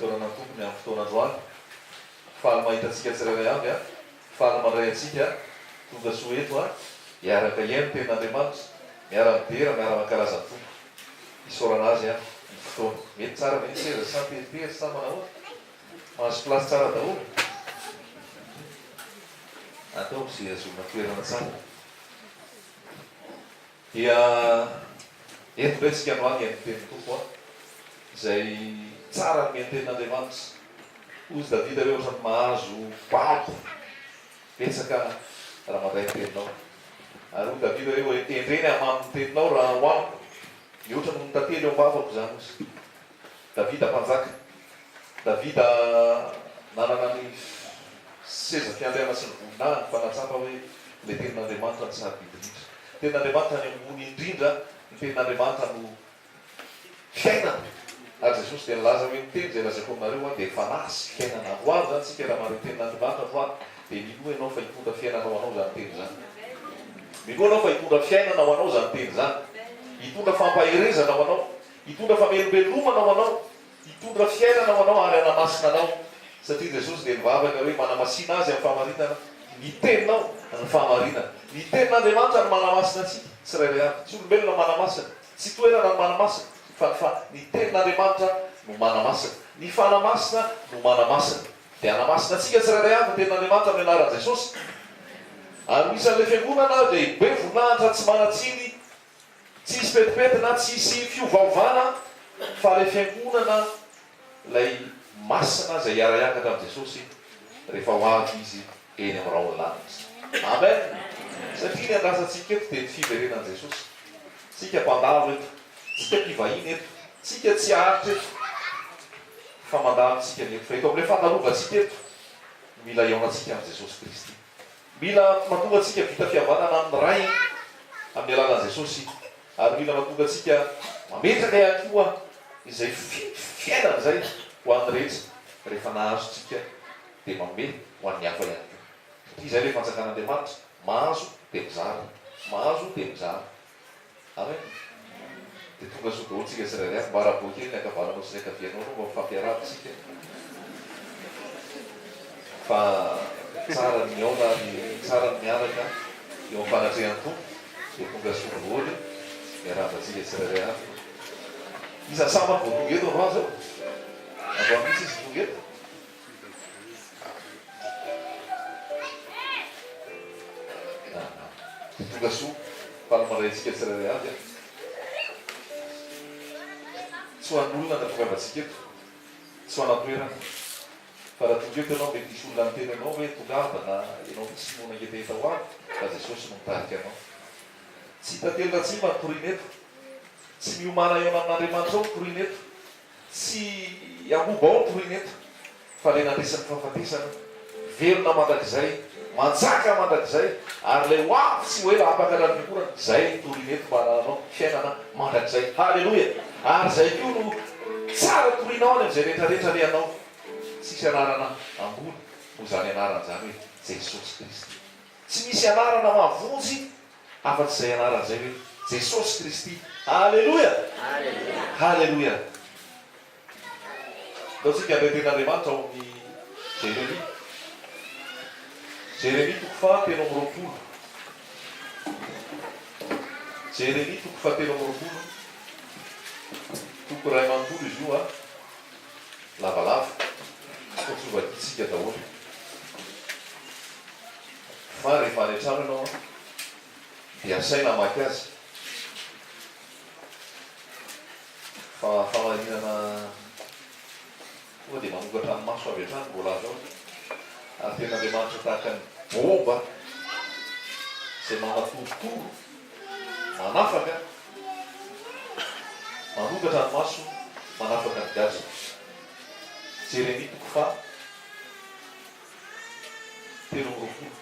fotoanana tompony amin'ny fotoanandroany faly mahitatsika tsirairay avy a faly mandray atsika tonga soa eto a iaraka ihaino ten'andriamanitra miara-midera miara-mankarazany tompo isorana azy a ny fotoana mety tsara mety seza sa peritery sa manao mahazo plasy tsara daholo atao sy azona toerana tsara dia eto ndray tsika androany amin'ny teny tompo a izay tsara ny menten'andriamanitra ozy davida reo ohatrany mahazo papo petsaka raha mandray ny teninao ary o davida reo endreny amamin'ny teninao raha hoamiko ny ohatra no nytantely eo ambavako zany ozy davida mpanjaka davida nanana ny seza fiandriana sy ny voninahiny fanatsapa hoe le tenin'andriamanitra ny sarabidindrindra tenin'andriamanitra ny ambony indrindra ny tenin'andriamanitra no fiainana ary jesosy dia nilaza hoe miteny zay lazako aminareo a dia fanasy fiainana androany zany tsika raha mare tenin'andriamanitra androany dia minoa ianao fa hitondra fiainana ho anao zany teny zany minoa anao fa hitondra fiainana ho anao zany teny zany hitondra fampaherezana ho anao hitondra famelobelomana ho anao hitondra fiainana ho anao ary anamasina anao satria jesosy dia nivavaka hoe manamasina azy amin'ny fahamarinana ny teninao ny fahamarinana ny tenin'andriamanitra ny manamasina atsika tsy rairay avy tsy olombelona manamasina tsy toerana ny manamasina fa ny tenin'andriamanitra no manamasina ny fanamasina no manamasina dia anamasina atsika tsy rairay avy ny tenin'andriamanitra amin'ny anaran'i jesosy ary isan'le fiangonana dia be voninahitra tsy manatsiny tsy isy petipetina tsy isy fiovaovana fa le fiangonana lay masina zay iara-iakatra amin'i jesosy rehefa ho avy izy eny amin'ny raha olanitra amen satria ny andrasantsika eto dia ny fiverenan'i jesosy tsika mpandalo eto tsika mpivahiny eto tsika tsy aritra eto fa mandalo tsika ny eto fa eto amin'le fandarovantsika eto mila iaonatsika amin'i jesosy kristy mila matonga atsika vita fihavanana amin'ny ray amin'ny alanan'i jesosy ary mila matonga atsika mametraka ihany koa izay fiainana zay ho an'ny rehetra rehefa nahazo tsika dia manome ho an'ny hafa ihany koa satria izay le fanjakan'andriamanitra mahazo dia mizara mahazo dia mizara amen dia tonga so daholo tsika tsirairay mba rahaboakely ny akavananao sy ny akavianao no mba mifampiarahana tsika fa tsara ny miaona tsara ny miaraka eo am'fanatrehan'ny tompo dia tonga so daholo miarahantsika tsirairay avy iza samany vo tonga eto androany zao androany misy izy tonga eto tonga soa falomandrayntsika tsirairay avy a tsy ho an'olona na tongavantsika eto tsy ho anatoerana fa raha tonga eto ianao mety isy olona ny tena anao hoe tongava na ianao misy mona ngetaheta ho avy fa jesosy no mitarika anao tsy tantely raha tsy manotorina eto tsy miomana eona amin'andriamanitra ao notorina eto tsy amoba ao notorina eto fa le nandresany fahafatesana velona mandrakizay manjaka mandrakizay ary le hoavy tsy hoe ampakarany mikorana zay notorina eto mba ananao fiainana mandrakizay halleloia ary zay ko no tsara torinao any am'izay rehetrarehetra le anao tsisy anarana ambony ho zany anarana zany hoe jesosy kristy tsy misy anarana mavonjy afa-tsy zay anarana zay hoe jesosy kristy halleloia halleloia dao tsika andray ten'andriamanitra ao amin'ny Jérémie toko fahatelo amby roapolo Jérémie toko fahatelo amby roapolo toko ray manontolo izy io a lavalava fa tsy hovaditsika daholo fa rehefa any an-trano ianao dia asaina maky azy fa famarinana koa dia manokatra ny maso avy an-trano mbola azy ao ary ten'andriamanitra tahaka ny bomba zay manatorotoro manafaka manokatra ny maso manafaka ny gaza Jérémie toko fa telo amby roapolo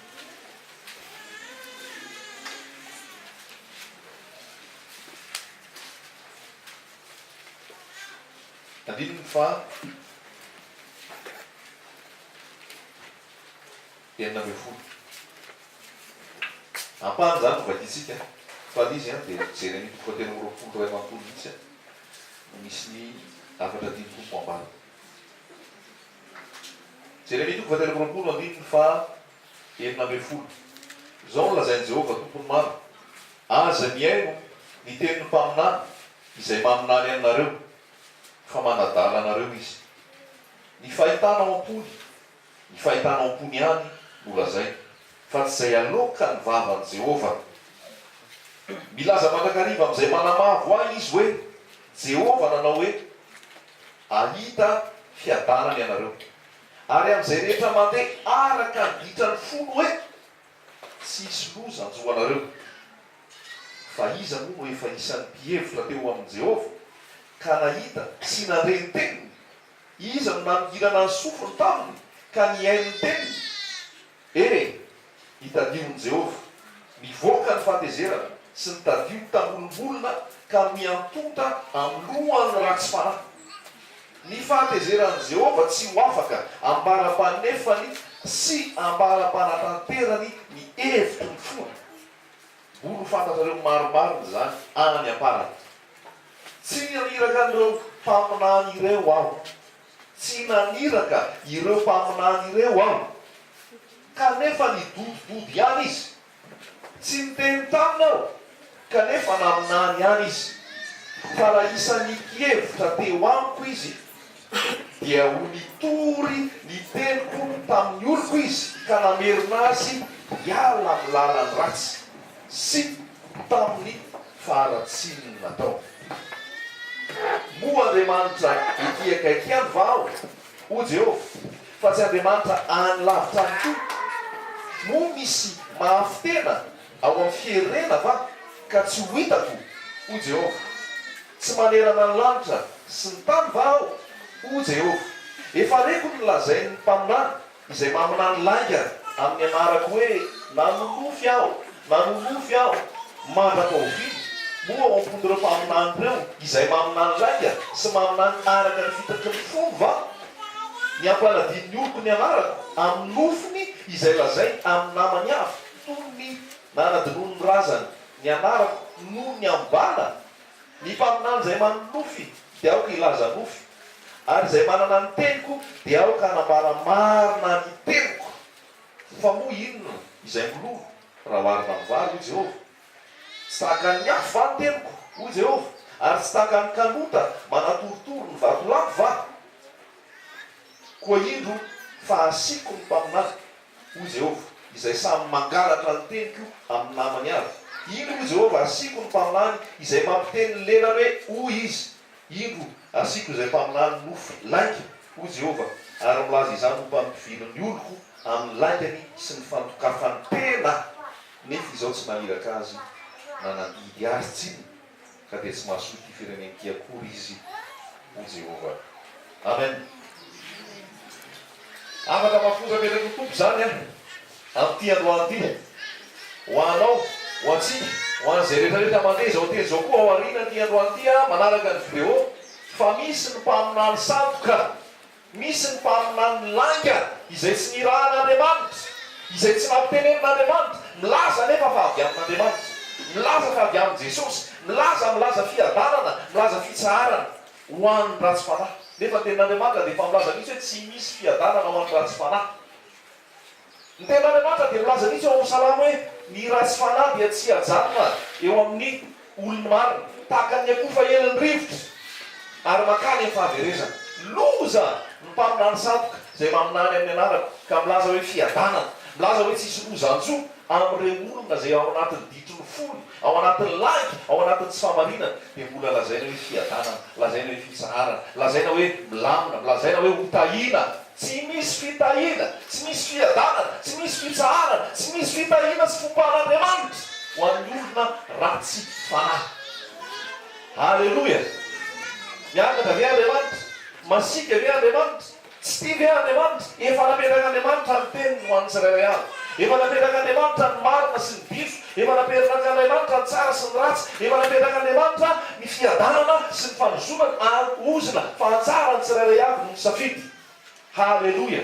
andininy fa enina amby folo ampahany zany novaditsika fa lizy a dia Jérémie toko fatelo amby roapolo ray manontolo mihitsy a misy ny afatra dimy tompo ambany Jeremia 8:30 fa 7 zao nolazain'i Jehovah tompony maro. Aza miaino ny tenin'ny mpaminany izay maminany aminareo fa manadala anareo izy. Ny fahitanao ampony, ny fahitanao ampony ihany nolazay fa tsy izay aloka ny vavan'i Jehovah. Milaza mandrakariva amin'izay manamavo ahy izy hoe Jehovah nanao hoe ahita fiadanany ianareo, ary amin'izay rehetra mandeha araka ny ditrany folo hoe tsy hisy loza anjo anareo. Fa iza moa no efa isan'ny mpihevitra teo amin'i Jehovah ka nahita sy nandreny teniny? Iza no namingirana ny sofiny taminy ka niain'ny teniny? Hitadion'i Jehovah mivoaka ny fatezerana sy ny tadio tambolombolona ka miantonta amin'ny lohan'ny ratsy fanahy. Ny fahatezeran'i Jehovah tsy ho afaka ambara-panefany sy ambara-panatanterany ny hevitry ny foana. Bolo fantatrareo maromarony zany any amparany. Tsy naniraka ireo mpaminany ireo aho, tsy naniraka ireo mpaminany ireo aho, kanefa nidodidody ihany izy. Tsy niteny taminy aho, kanefa naminany ihany izy. Fa raha isan'ny hevitra teo amiko izy, dia ho nitory ny teniko tamin'ny oloko izy ka namerina azy hiala amin'ny lalany ratsy sy tamin'ny faharatsiany natao. Moa Andriamanitra ety akaiky ihany va aho, o Jehovah, fa tsy Andriamanitra any lavitra any koa. Moa misy mahafitena ao amin'ny firenena va ka tsy ho hitako, o Jehovah. Tsy manerana ny lanitra sy ny tany va aho, o Jehovah. Efa reko ny lazain'ny mpaminany izay maminany lainga amin'ny anarako hoe nanolofy aho, nanolofy aho, mandraka ho viny. Moa ao ampon'ireo mpaminany ireo izay maminany lainga sy maminany araka ny fitaky ny fomba va? Ny ampanadin'ny oloko ny anarako amin'ny nofiny izay lazay amin'ny namany avy toy ny nanadinono ny razany ny anarako noho ny ambana. Ny mpaminany izay manolofy dia aoka ilaza nofy, ary izay manana ny teniko dia aoka hanambara marina ny teniko. Fa moa inona izay milova raha oharina amin'ny vary, o Jehovah? Tsy tahaka ny afo va ny teniko, o Jehovah? Ary tsy tahaka ny kanota manatorotoro ny vatolavo va? Koa indro fa asiko ny mpaminany, o Jehovah, izay samy mangalatra ny teniko amin'ny namany avy. Indro, o Jehovah, asiko ny mpaminany izay mampiteny ny lelany hoe hoy izy. Indro asiko izay mpaminany nofo lainga, o Jehovah, ary milaza izany ho mpampiviriny oloko amin'ny laingany sy ny fantokafany tena. Nefa izao tsy maniraka azy nanandidy azy tsiny, ka dia tsy mahasoa ty firenenty akory izy, o Jehovah. Amen. Afaka mafoza metraka tompo zany amin'ity androany ity. Ho anao, ho antsika, ho an'izay rehetrarehetra mandeha zao teny zao koa ao aoriana ty androany ity manaraka ny vidéo, fa misy ny mpaminany sadoka, misy ny mpaminany langa izay tsy nirahan'Andriamanitra, izay tsy nampitenen'Andriamanitra, milaza nefa fa avy amin'Andriamanitra, milaza fa avy amin'i Jesosy, milaza fiadanana, milaza fitsaharana ho an'ny ratsy fanahy. Nefa ny tenin'Andriamanitra dia efa milaza mihitsy hoe tsy misy fiadanana ho an'ny ratsy fanahy. Ny tenin'Andriamanitra dia milaza mihitsy ao amin'ny Salamo hoe ny ratsy fanahy dia tsy hajanona eo amin'ny olona marina, tahaka ny akoho fa elin'ny rivotra, ary makany amin'ny fahaverezana. Loza ny mpaminany sadoka izay maminany amin'ny anarako ka milaza hoe fiadanana, milaza hoe tsisy lozan-tsoa amin'ireo olona izay ao anatin'ny ditry ny folo, ao anatin'ny laika, ao anatin'ny tsy famarinana, dia mbola lazaina hoe fiadanana, lazaina hoe fitsaharana, lazaina hoe milamina, lazaina hoe hotahina. Tsy misy fitahina, tsy misy fiadanana, tsy misy fitsaharana, tsy misy fitahina sy fompan'Andriamanitra ho an'ny olona ratsy fanahy. Halleloia. Miakatra ve Andriamanitra? Masika ve Andriamanitra? Tsy tia ve Andriamanitra? Efa napetraka Andriamanitra ny teniny ho an'ny tsirairay avy. Efa napetraka Andriamanitra ny marina sy ny diso. Efa napetraka Andriamanitra ny tsara sy ny ratsy. Efa napetraka Andriamanitra ny fiadanana sy ny fanozonana ary ozina fa hatsara ny tsirairay avy no misafidy. Halleloia.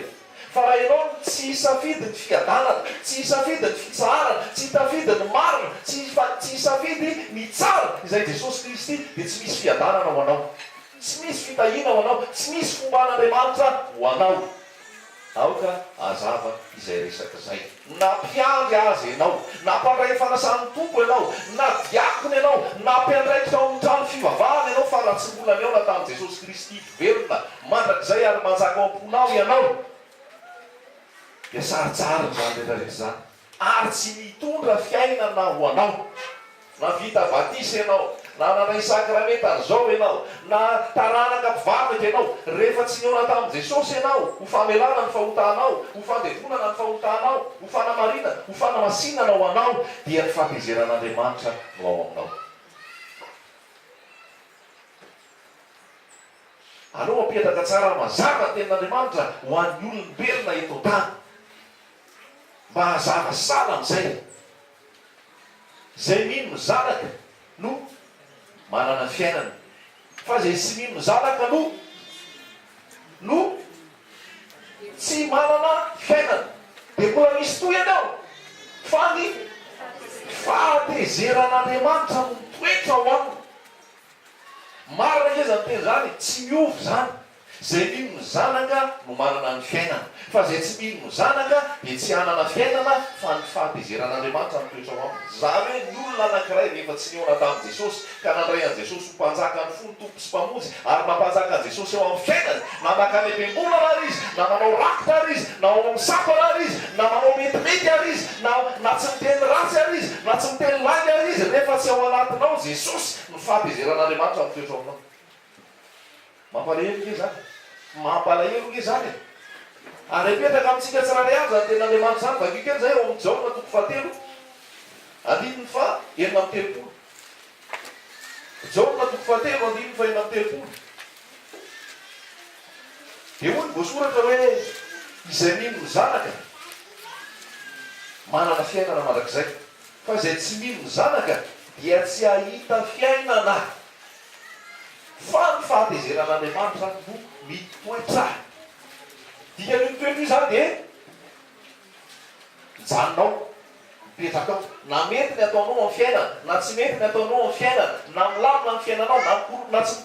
Fa raha ianao tsy hisafidy ny fiadanana, tsy hisafidy ny fitsaharana, tsy hisafidy ny marina, tsy hisafidy ny tsara izay Jesosy Kristy, dia tsy misy fiadanana ho anao, tsy misy fitahina ho anao, tsy misy fomban'Andriamanitra ho anao. aoka azava izay resaka zay. Nampiandry azy ianao, nampandray fanasany tompo ianao, na diakony ianao, nampiandraikitra ao amin'ny trano fivavahana ianao fa raha tsy mbola ny ao na tamin'i Jesosy Kristy velona mandrakizay ary manjaka ao am-ponao ianao dia saritsara zany rehetrarehetra zany ary tsy mitondra fiainana ho anao. Na vita batisa ianao, na nanay sakramenta zao ianao, na taranaka mpivataka ianao, rehefa tsy niona tamin'i Jesosy ianao, ho famelana ny fahotanao, ho fandevonana ny fahotanao, ho fanamarina, ho fanamasinana ho anao, dia ny fampizeran'Andriamanitra no ao aminao. Aleo mampetaka tsara mazava tenin'Andriamanitra ho an'ny olombelona eto tany mba hazava sala amin'izay. Zay mino zanaka no manana fiainana, fa zay tsy mino zanaka no tsy manana fiainana. Dia mbola misy toy ianao fa ny fahatezeran'Andriamanitra no toetra ao aminy. Marina iza ny teny zany, tsy miovy zany. Zay mino zanaka no manana ny fiainana, fa zay tsy mino zanaka dia tsy hanana fiainana, fa ny fahatezeran'Andriamanitra no toetra ao aminy. Zany hoe ny olona anankiray rehefa tsy niona tamin'i Jesosy ka nandray an'i Jesosy ho mpanjaka ny folo tompo sy mpamonjy ary mampanjaka an'i Jesosy eo amin'ny fiainany, na nakany am-piangonana ary izy, na manao rakitra ary izy, na manao misapana ary izy, na manao metimety ary izy, na tsy miteny ratsy ary izy, na tsy miteny lainy ary izy, rehefa tsy ao anatinao Jesosy no fahatezeran'Andriamanitra no toetra ao aminao. Mampalahelo nge zany, mampalahelo nge zany. Ary apetraka amintsika tsiraray avy zany tenin'Andriamanitra zany, vakikely zay ao amin'ny Jaona toko fahatelo, andininy fa enina amby telopolo. Jaona toko fahatelo andininy fa enina amby telopolo. Dia hoy ny voasoratra hoe izay mino ny zanaka manana fiainana mandrakizay, fa izay tsy mino ny zanaka dia tsy hahita fiainana. Fa ny fahatezeran'Andriamanitra no mitoetra. Dika ny mitoetra io zany dia mijanonao, mipetraka ao. Na mety ny ataonao amin'ny fiainana, na tsy mety ny ataonao amin'ny fiainana, na milamina ny fiainanao, na tsy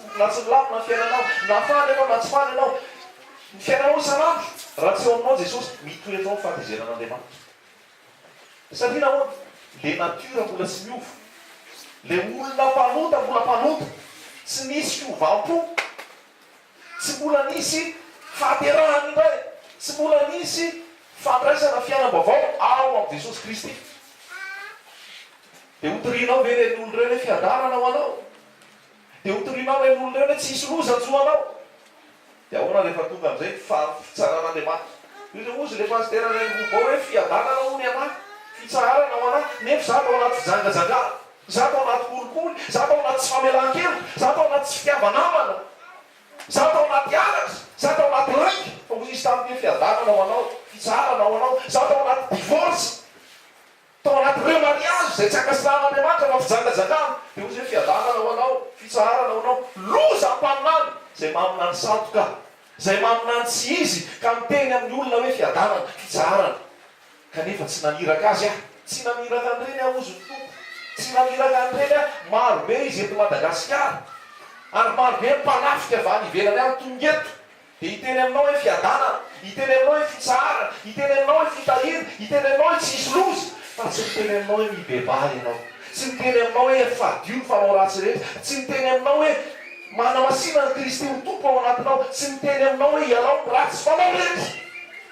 milamina ny fiainanao, na faly ianao, na tsy faly ianao, ny fiainanao isan'andro raha tsy eo aminao Jesosy, mitoetra ao ny fahatezeran'Andriamanitra. Satria nahoana? Le natiora mbola tsy miova, le olona mpanota mbola mpanota, tsy nisy fiovampo, tsy mbola nisy fahaterahana indray, tsy mbola nisy fandraisana fiainam-baovao ao amin'ny Jesosy Kristy. Dia hotorinao ve reny olo reny hoe fiadarana ho anao? Dia hotorinao reny olo reny hoe tsisy loza-tso anao? Dia ahoana rehefa tonga amin'izay fitsaran'Andriamanitra? Io zay ozy le pastera reny vobao hoe fiadarana ho ny anahy, fitsarana ho anahy, nefa za tao anaty fijangajangana, za tao anaty kolikoly, za tao anaty tsy famelan-kely, za tao anaty tsy fitiavanamana, za tao anaty aratra, za tao anaty raiky, fa ho isy tamin'ny fiadarana ho anao, fitsarana ho anao, za tao anaty divorce, tao anaty remariage zay tsy akasiran'Andriamanitra fa fijangajangana, dia ozy hoe fiadarana ho anao, fitsarana ho anao, loza ampaninany zay maminany satoka, zay maminany tsy izy ka miteny amin'ny olona hoe fiadarana, fitsarana, kanefa tsy naniraka azy aho, tsy naniraka an'ireny aho ozy ny tompo, tsy naniraka an'ireny aho, marobe izy eto Madagasikara, ary marobe mpanafika avy any ivelany any tongeto, dia hiteny aminao hoe fiadanana, hiteny aminao hoe fitsarana, hiteny aminao hoe fitahiry, hiteny aminao hoe tsisy lozy, fa tsy miteny aminao hoe mibebahy ianao, tsy miteny aminao hoe fadio ny fanao ratsy rehetra, tsy miteny aminao hoe manamasina ny Kristy ho tompo ao anatinao, tsy miteny aminao hoe ianao ny ratsy fanao rehetra,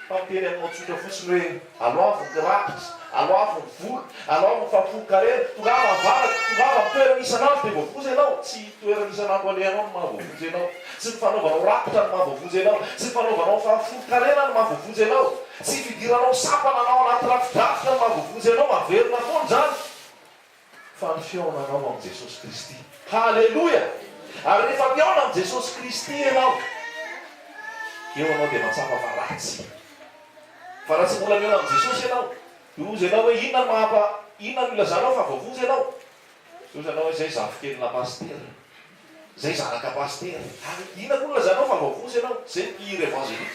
fa miteny aminao tsotra fotsiny hoe aloavy ny rakitra, aloavy ny vola, aloavy ny fampokarena, tongava mivaraka, tongava mitoerana isan'andro dia voavozy ianao, tsy toerana isan'andro alehanao no mahavoavozy ianao, tsy ny fanaovanao rakitra no mahavoavozy ianao, tsy ny fanaovanao fampokarena no mahavoavozy ianao, tsy fidiranao sapana anao anaty rafidrafitra no mahavoavozy ianao, maverina foana zany, fa ny fiaonanao amin'i Jesosy Kristy. Halleloia! Ary rehefa miaona amin'i Jesosy Kristy ianao, eo anao dia mahatsapa fa ratsy. Fa raha tsy mbola miaona amin'i Jesosy ianao, ozy ianao hoe inona no ilazanao fa voavozy ianao? Ozy ianao hoe zay zafikelina pastera, zay zanaka pastera, inona no ilazanao fa voavozy ianao? Zay mpihira evangelika.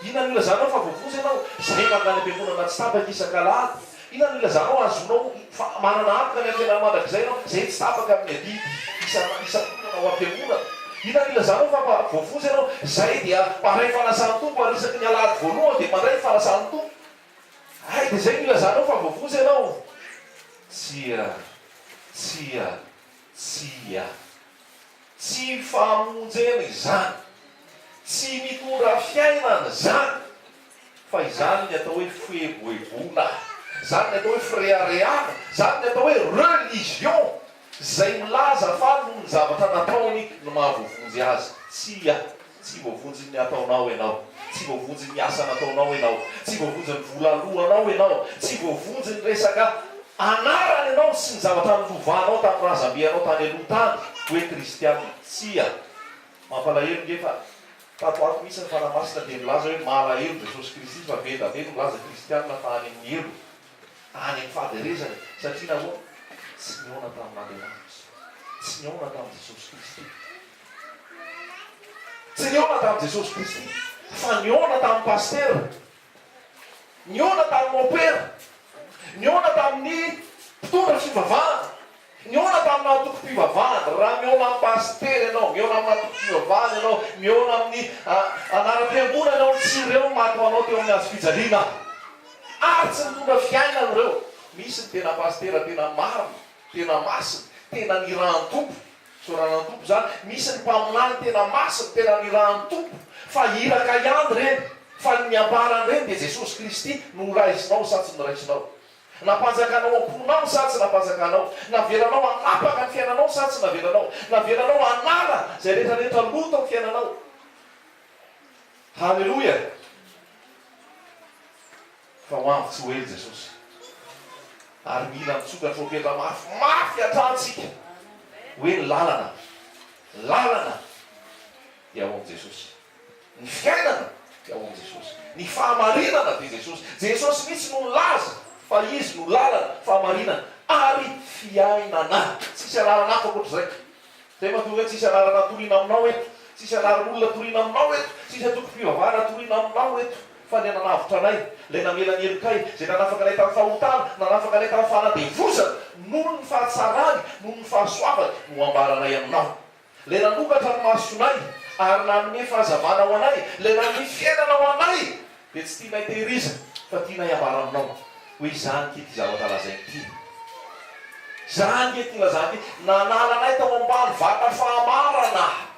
Inona no ilazanao fa voavozy ianao? Zay mandany am-piangonana tsy tapaka isan-kalahady. Inona no ilazanao azonao manana ampoka ny ampianarana mandrakizay ianao? Zay tsy tapaka amin'ny adidy isan'olana ao am-piangonana. Inona ilazanao fa voafotsy ianao zay dia paray fanasan'ny tompo arisaky ny alady voalohany dia mandray fanasan'ny tompo. Ay dia zay ilazanao fa voafotsy ianao. Tsy famonjena izany, tsy mitondra fiainana zany, fa izany ny atao hoe fiheboheboana, zany ny atao hoe firehareana, zany ny atao hoe religion, zay milaza fa noho ny zavatra nataony no mahavoavonjy azy. Tsy voavonjy ny ataonao ianao, tsy voavonjy ny asa nataonao ianao, tsy voavonjy ny vola alohanao ianao, tsy voavonjy ny resaka anarany ianao sy ny zavatra nilovanao tamin'ny razambe-anao tany aloha tany hoe kristianina. Mampalahelo ngefa tatoato misy ny fanamasina dia milaza hoe malahelo Jesosy Kristy fa vedavedy milaza kristianina fa any amin'ny helo, any amin'ny fahaderezana, satria nahoa tsy niona tamin'Andriamanitra, tsy niona tamin'i Jesosy Kristy, tsy niona tamin'i Jesosy Kristy, fa niona tamin'ny paster, niona tamin'ny opera, niona tamin'ny mpitondra fivavahana, niona tamin'ny atoko-pivavahana. Raha miona amin'ny paster ianao, miona amin'ny atoko-pivavahana ianao, miona amin'ny anaram-piangonana ianao, tsy ireo mato anao teo amin'ny hazo fijaliana, ary tsy mitondra fiainana ireo. Misy ny tena paster tena marina, tena masina, tena nirahan'ny tompo, soranan'ny tompo zany. Misy ny mpaminany tena masina, tena nirahan'ny tompo, fa iraka ihany reny, fa ny ambarany reny dia Jesosy Kristy no raisinao sa tsy noraisinao, napanjakanao amponao sa tsy napanjakanao, navelanao anapaka ny fiainanao sa tsy navelanao, navelanao anala zay rehetrarehetra loto ny fiainanao. Halleloja. Fa hoavy tsy ho ely Jesosy, ary mila mitsoka tropetra mafimafy atrantsika hoe ny lalana dia ao amin'i Jesosy, ny fiainana dia ao amin'i Jesosy, ny fahamarinana dia Jesosy. Jesosy mihitsy no laza fa izy no lalana, fahamarinana ary fiainana. Tsisy alalana hafa ohatr'izay. Zay mahatonga hoe tsisy alalana toriana aminao eto, tsisy alalan'olona toriana aminao eto, tsisy atoko-pivavahana toriana aminao eto. Fa ilay nanavitra anay, ilay namela ny helokay, izay nanafaka anay tamin'ny fahotana, nanafaka anay tamin'ny fanadevozana, noho ny fahatsarany, noho ny fahasoavany no ambaranay aminao. Ilay nanokatra ny masonay ary nanome fahazavana ho anay, ilay nanome fiainana ho anay, dia tsy tianay tehirizana fa tianay ambara aminao hoe izany ke ty zavatra lazainy ty, izany ke ty lazany ty. Nanala anay tao ambany vata fahamarana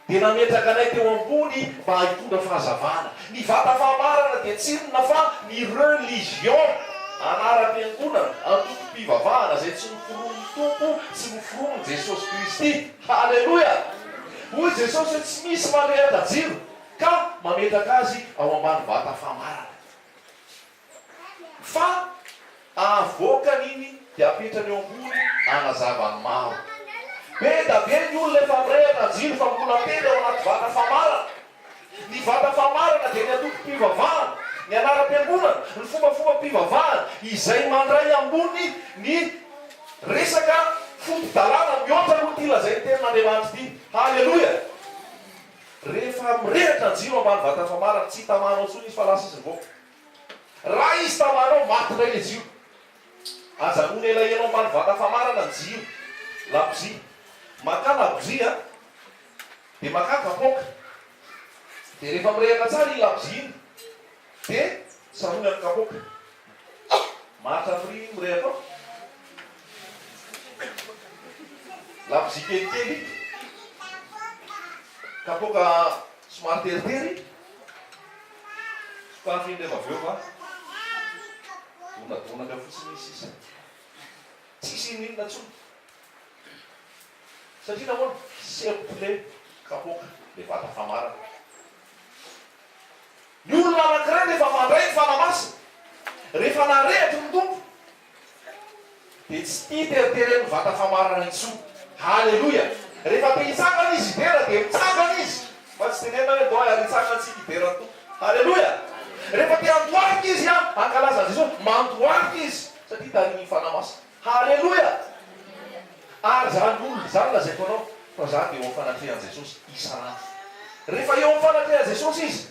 dia nametraka anay teo ambony mba hitondra fahazavana. Ny vata fahamarana dia tsinona fa ny religion, anaram-piangonana, antoko-pivavahana zay tsy noforonin'ny tompo, tsy noforonin'i Jesosy Kristy. Halleloja. Hoy Jesosy hoe tsy misy mandrehatra jiro ka mametraka azy ao ambany vata fahamarana, fa avoaka niny dia apetrany eo ambony anazavany maro. Be da be ny olona efa mirehatra jiro fa mbola tena ao anaty vata fahamarana. Ny vata fahamarana dia ny atoko-pivavahana, ny anaram-piangonana, ny fombafomba-pivavahana izay mandray ambony ny resaka foto-dalàna mihoatra aloha ty lazainy tenin'Andriamanitra ty. Halleloja. Rehefa mirehatra ny jiro ambany vata fahamarana, tsy tamanao tsony izy fa lasa izy mivoaka. Raha izy tamanao maty indray le jiro, ajanony elaenao ambany vata fahamarana ny jiro, labozia. Maka labozia dia maka kapoaka, dia rehefa mirehatra tsara iny labozia iny dia sarony amin'ny kapoaka, maritra fri mirehatra ao. Labozia kelikely, kapoaka somary teritery, sokafy iny rehefa avy eo fa donadonaka fotsiny izy sisa, tsisy ininona tsony. Satria nahoana serple kapoaka le vata fahamarana. Ny olona anankiray rehefa mandray ny fanamasina, rehefa narehatra ny tompo dia tsy tia teritereny vata fahamarana intsony. Halleloja. Rehefa te hitsangana izy idera dia mitsangana izy, fa tsy tenena hoe doa ary hitsangana tsy hiderany tompo. Halleloja. Rehefa te andoarika izy ankalaza Jesosy, mandoarika izy satria tariny fanamasina. Halleloja. Ary zany olona zany lazaiko anao fa zany dia eo amin'ny fanatrehan'i Jesosy isanandro. Rehefa eo amin'ny fanatrehan'i Jesosy izy,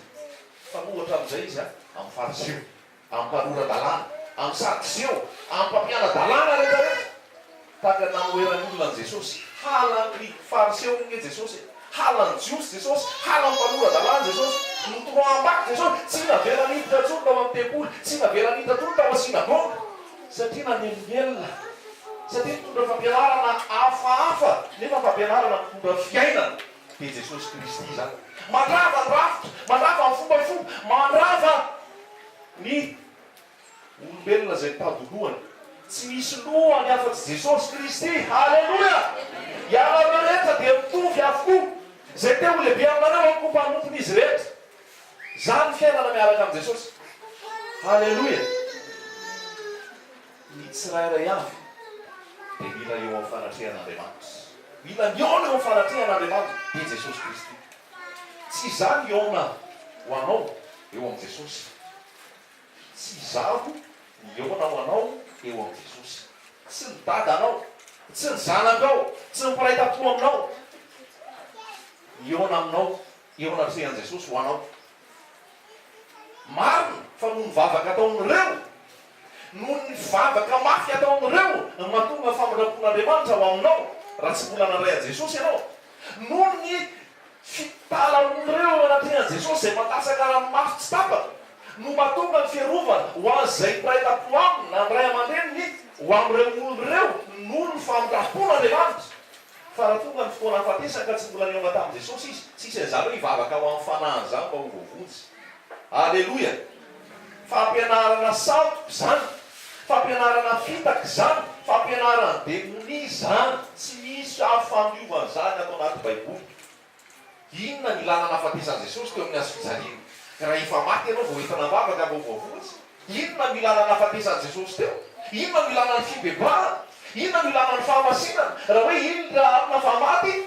fa mohatra amin'izay izy amin'ny fariseo, amin'ny mpanora-dalàna, amin'ny sadiseo, amin'ny mpampiana-dalàna rehetrarehetra. Tahaka namoeran'ny olona an' Jesosy, halan'ny fariseo iny Jesosy, halan'ny jiosy jesosy, halan'ny mpanoradalàny jesosy, notoroam-baky jesosy, tsy navela niditra tsony tao amin'ny tempoly, tsy navela niditra tsony tao asinagoga, satria nanelingelona, satria mitondra fampianarana hafahafa, nefa fampianarana mitondra fiainana dia jesosy Kristy zany. Mandrava ny rafitra, mandrava ny fombafomba, mandrava ny olombelona zay tadoloany. Tsy misy lohany afa-tsy jesosy Kristy. Halleloia! Ianareo rehetra dia mitovy avokoa. Zay teo ho lehibe aminareo amiko mpanompon'izy rehetra. Zany fiainana miaraka amin'ny Jesosy. Halleloia! Ny tsirairay avy dia mila eo amin'ny fanatrehan'Andriamanitra. Mila miona eo amin'ny fanatrehan'Andriamanitra dia Jesosy Kristy. Tsy izany miona ho anao eo amin'ny Jesosy. Tsy izaho miona ho anao eo amin'ny Jesosy. Tsy ny dadanao, tsy ny zanakao, tsy ny mpiray tam-po aminao. Miona aminao eo anatrehan'i Jesosy ho anao. Marina fa noho ny vavaka ataon'ireo, noho ny vavaka mafy ataon'ireo no mahatonga famindram-pon'Andriamanitra ho aminao, raha tsy mbola nandray an'i Jesosy ianao. Noho ny fitalan'ireo anatrehan'i Jesosy izay matasaka rano mafy tsy tapaka, no mahatonga ny fiarovana ho an'izay mpiray tam-po aminy na ndray aman-dreniny ho amin'ireo olo ireo noho ny famindram-pon'Andriamanitra. Fa raha tonga ny fotoana hafatesana ka tsy mbola niaona tamin'i Jesosy izy, tsisy an'izany hoe hivavaka ho amin'ny fanahiny zany mba ho voavonjy. Alleloia! Fampianarana santoka zany, fampianarana fitaka zany, fampianarana demonia zany, tsy misy afamiovana zany atao anaty Baiboly. Inona ny lalana hafatesan'i Jesosy teo amin'ny azo fijaliana? Raha efa maty ianao vao entina vavaka mba ho voavonjy. Inona ny lalana hafatesan'i Jesosy teo? Inona ny lalana fibebahana? Inona ny lalana fahamasinana? Raha hoe inona arina fa maty,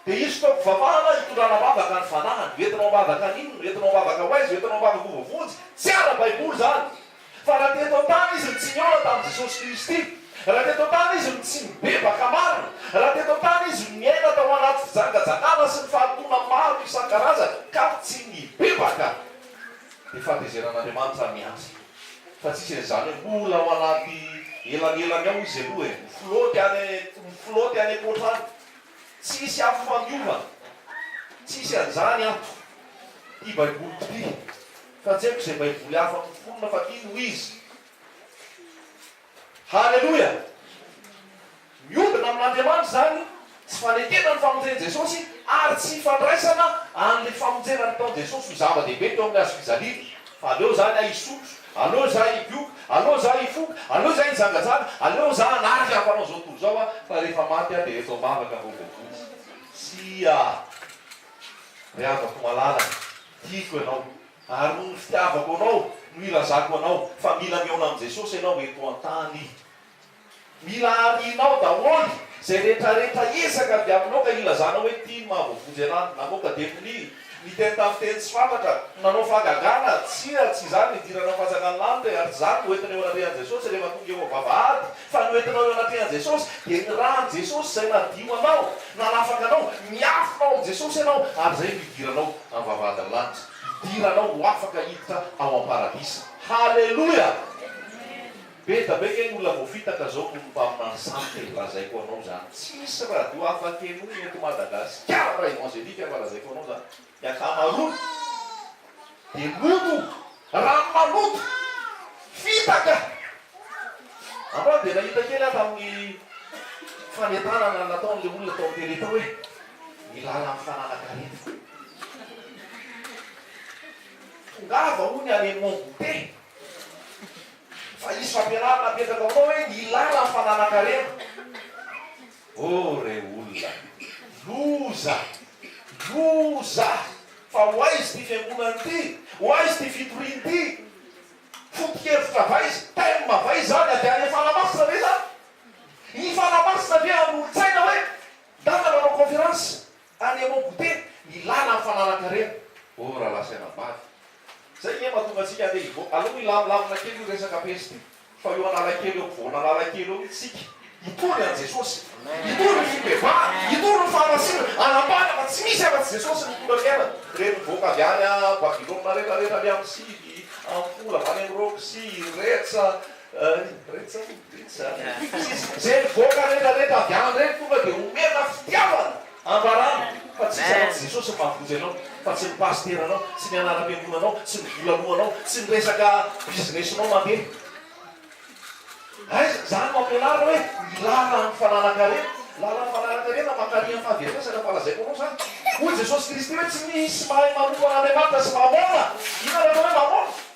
dia izy tao mpivavahana hitondrana bavaka ny fanahany, entinao bavaka n'inona, entinao bavaka ho aiza, entinao bavaka ho voavonjy. Tsy ara-Baiboly zany. Fa raha teto tany izy tsy niona tamin'i Jesosy Kristy, raha teto tany izy tsy mibebaka marina, raha teto tany izy miaina tao anaty fijangajakana sy ny fahatona maro isan-karazana ka tsy mibebaka, dia fahatezeran'Andriamanitra miantsy. Fa tsisy an'izany hoe mbola ao anaty elanelany ao izy aloha mifloty any am-potrany. Tsisy afamiovana, tsisy an'izany ato ty Baiboly ty. Fa tsy haiko izay Baiboly hafa mifonona fa ty no izy. Halleloia! Miodina amin'Andriamanitra zany, tsy fanekena ny famonjeny Jesosy ary tsy fandraisana an'le famonjena nataon'i Jesosy ho zava-dehibe teo amin'ny azo fijaliana. Fa aleo zany aho hisotro, aleo zaho hibioka, aleo zaho hifoka, aleo zaho hijangajanga, aleo zaho hanarika ampanao zao tontolo zao fa rehefa maty aho dia eto mavaka voavoavonjy. Sia rehavako malala, tiako ianao, ary no fitiavako anao no ilazako anao, fa mila miona amin'i Jesosy ianao eto an-tany. Mila arianao daholy zay rehetrarehetra esaka avy aminao ka ilazanao hoe ty mahavoavonjy anaty, namoaka demonia, miteny tamin'ny teny tsy fantatra, nanao fahagagana, tsy zany nidiranao fahatsakany lanitra, ary zany noentina eo anatrehan'i Jesosy rehefa tonga eo am-vavahady. Fa noentinao eo anatrehan'i Jesosy dia ny rahan'i Jesosy zay nadio anao, nanafaka anao, miafinao amin'i Jesosy ianao, ary zay midiranao amin'ny vavahadin'ny lanitra, idiranao ho afaka hiditra ao am-paradisa. Halleloia! Beta be keny olona voafitaka zao no mpaminany santy lazaiko anao zany. Tsisy radio hafa kely ony eto Madagasikara raha evangelika fa lazaiko anao zany. Miakamaroto, dia loto, rano maloto, fitaka. Andro dia nahita kely aho tamin'ny fanentanana nataon'le olona tao amin'ny tele tao hoe milala amin'ny fananakarena. Tongava hony any Montgoté. Fa isy fampianarana apetaka aminao hoe ilala amin'ny fananakarena. Oh, re olona, loza, loza. Fa ho aizy ty fiangonany ty, ho aizy ty fitoriany ty. Foto-kevitra vaizy, tema vaizy zany avy any fanamasina ve zany? Ny fanamasina ve an'olon-tsaina hoe dana manao conférence any Montgoté, milala amin'ny fananakarena. Oh, raha lasaina bavy. Zay nye mahatonga antsika andeha hivoaka. Aloha milamina kely io resaka pesy ty. Fa eo analakely eo ampovoana analakely eo itsika. Hitory an'i Jesosy. Hitory ny fibebahana, hitory ny fahamasina, anambana fa tsy misy afa-tsy Jesosy ny tonga fiainana. Reny mivoaka avy any a Babilôna rehetrarehetra le amin'ny sivy, amin'ny fola, avy any amin'ny Roxy, Retsa, zay mivoaka rehetrarehetra avy any reny tonga dia omena fitiavana ambarana. fa tsy sanao jesosy mahavozy anao fa tsy mipasteranao tsy ny anara-piangonanao tsy mivolanoanao tsy miresaka businessinao mandeha aiza zany mampianarina hoe lalany fananakarena lalany fananakarena makariany fahaverezaka falazaiko anao zany hoy jesosy kristy hoe tsy misy mahay manompo an'andriamanitra sy mamona inarana hoe mamona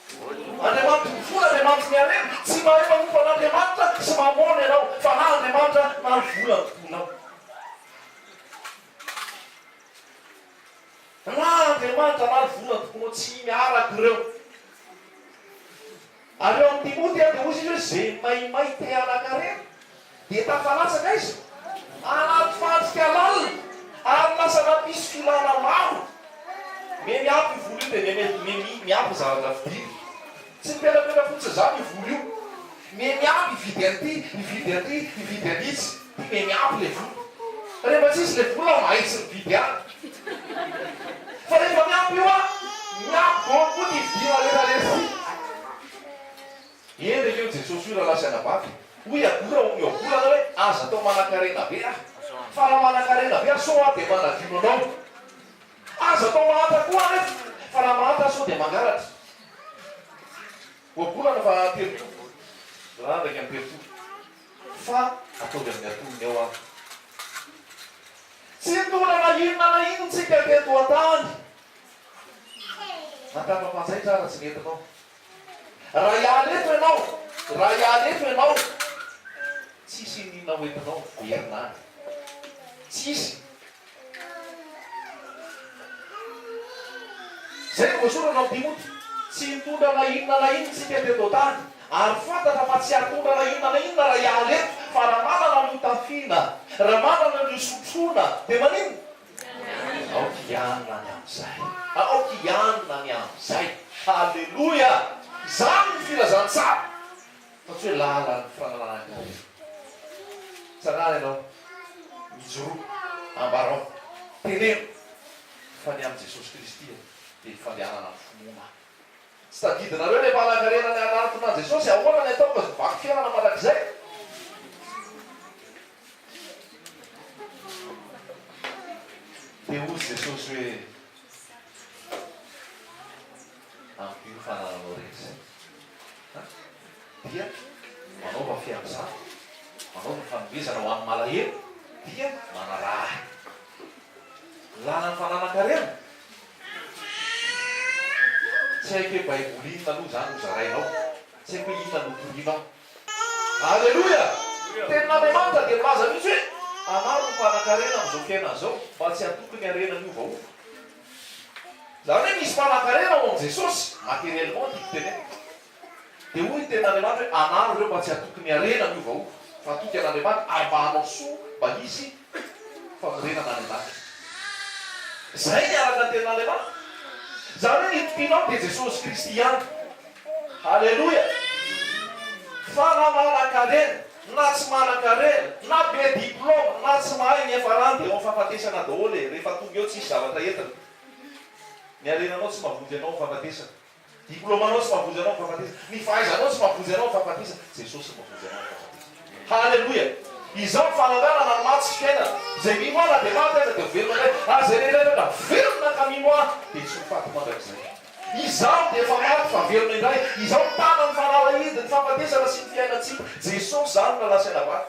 andriamanitra mivola andriamanitra ny arena tsy mahay manompo an'andriamanitra sy mamona ianao fa na andriamanitra na ny vola nytomponao na andriamanitra na ny vola nytomponao tsy miaraka ireo ary eo amin'ny timoty dia ozy izy hoe zay maimay te anakarena dia tafalatsaka izy anaty fandrika lalina ary lasa nampisy filana maro me miampy ivolo io dia miampy zavatra fidiry tsy mipelapela fotsy zany ivolo io me miampy ividy an'ity ividy an'ity ividy an'itsy ty me miampy le volo rehefa tsisy le vola mahitsy mividy any fa rehefa miampy io a miampy golo koa ty ividina leralesy endrika eo jesosy io raha lasa anabavy hoy agora miobolana hoe aza atao manan-karena be ah fa raha manan-karena be ah so a dia manadino anao aza atao mahata koa nefa fa raha mahata so dia mangaratra oabolana fa telopolo raha ndraiky amin'ny telopolo fa ataovy amin'ny atoniny ao ah tsy tolana inona na inontsika teto an-tany natapampanzay tsara tsy nentinao raha ialeto ianao raha ialeto ianao tsisy inona hoentinao herinany tsisy zay no voasoranao timoty tsy mitondra na inona na inontsika teto tany ary fantatra fa tsy atondra na inona na inona raha ialeto fa raha manana no tafina raha manana no sotroana dia manino aokianina ny am'izay aokianina ny am'izay halleloia zany ny filazantsara fa tsy hoe lalany fanananaka tsanany ianao mijoro ambarao teneno fa ny am' jesosy kristy dia fandehanana ny fomona tsy tadidinareo le malankarena ny anatona jesosy ahoana ny ataoko vaky fiainana mandrakizay dia ozy jesosy hoe ampio fanananao rehetra dia manaova fianzana manaova fanomezana ho amin'ny malahelo dia manarahy lana ny fananakarena tsy haiko hoe baiboly inona aloha zany ho zarainao tsy haiko hoe inona no torinao alleloia tenin'andriamanitra dia milaza mihitsy hoe anaro ny fanakarena am'izao fiainana zao mba tsy atokony arena ny ovaova zany hoe misy fanakarena ao am' jesosy matériellement tiako tene dia hoy ny ten'andriamanitra hoe anaro ireo mba tsy atokony arena ny ovaova fa atoky an'andriamanitra ary mba hanao soa mba hisy famorenana andriamanitra zay ny araka ny ten'andriamanitra zany hoe nitopinao dia jesosy kristy ihany halleloia fa na manan-karena na tsy manan-karena na be diplôme na tsy mahay ny efarany dia fahafatesana daholo e rehefa tonga eo tsisy zavatra entina ny arenanao tsy mahavozy anao fahafatesana diplômanao tsy mahavozy anao fahafatesana ny fahaizanao tsy mahavozy anao fahafatesana jesosy mahavozy anao fahafatesana halleloia izao fananganana ny matsy fiainana zay mimoana dia maty aza dia velona ndray ary zay rehetrarehetra velona ka mimoana dia tsy mifaty mandrakizay izaho dia efa maty fa velona indray izaho tana ny fanalahidi ny fahafatesana sy ny fiainatsika jesosy zany na lasaina vaty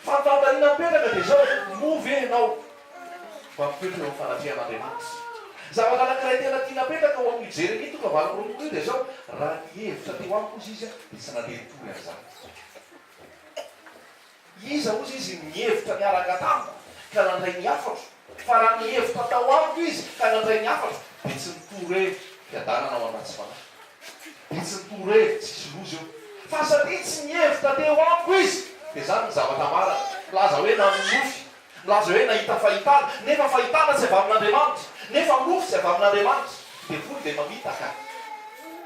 fantantanina mipetraka dia zao movy enao fa mipetraka eo fanatrian'andriamanitra zavatra anankiray tena tiana petraka ho amin'ny jeremia tonga valoronoto io dia zao raha nihevitra teo amiko izy izy a dia tsy nandeha-tory an'izany iza ozy izy mihevitra miaraka tamiko ka nandray ny afatro fa raha mihevitra tao amiko izy ka nandray ny afatro dia tsy nitory hoe fiadanana ao anatsy fanahy dia tsy nitory hoe tsisy lozy eo fa satria tsy mihevitra teo amiko izy dia zany ny zavatra marana laza hoe nanonofy laza hoe nahita fahitana nefa fahitana tsy avy amin'andriamanitra nefa nofy tsy avy amin'andriamanitra devolo dia mamitaka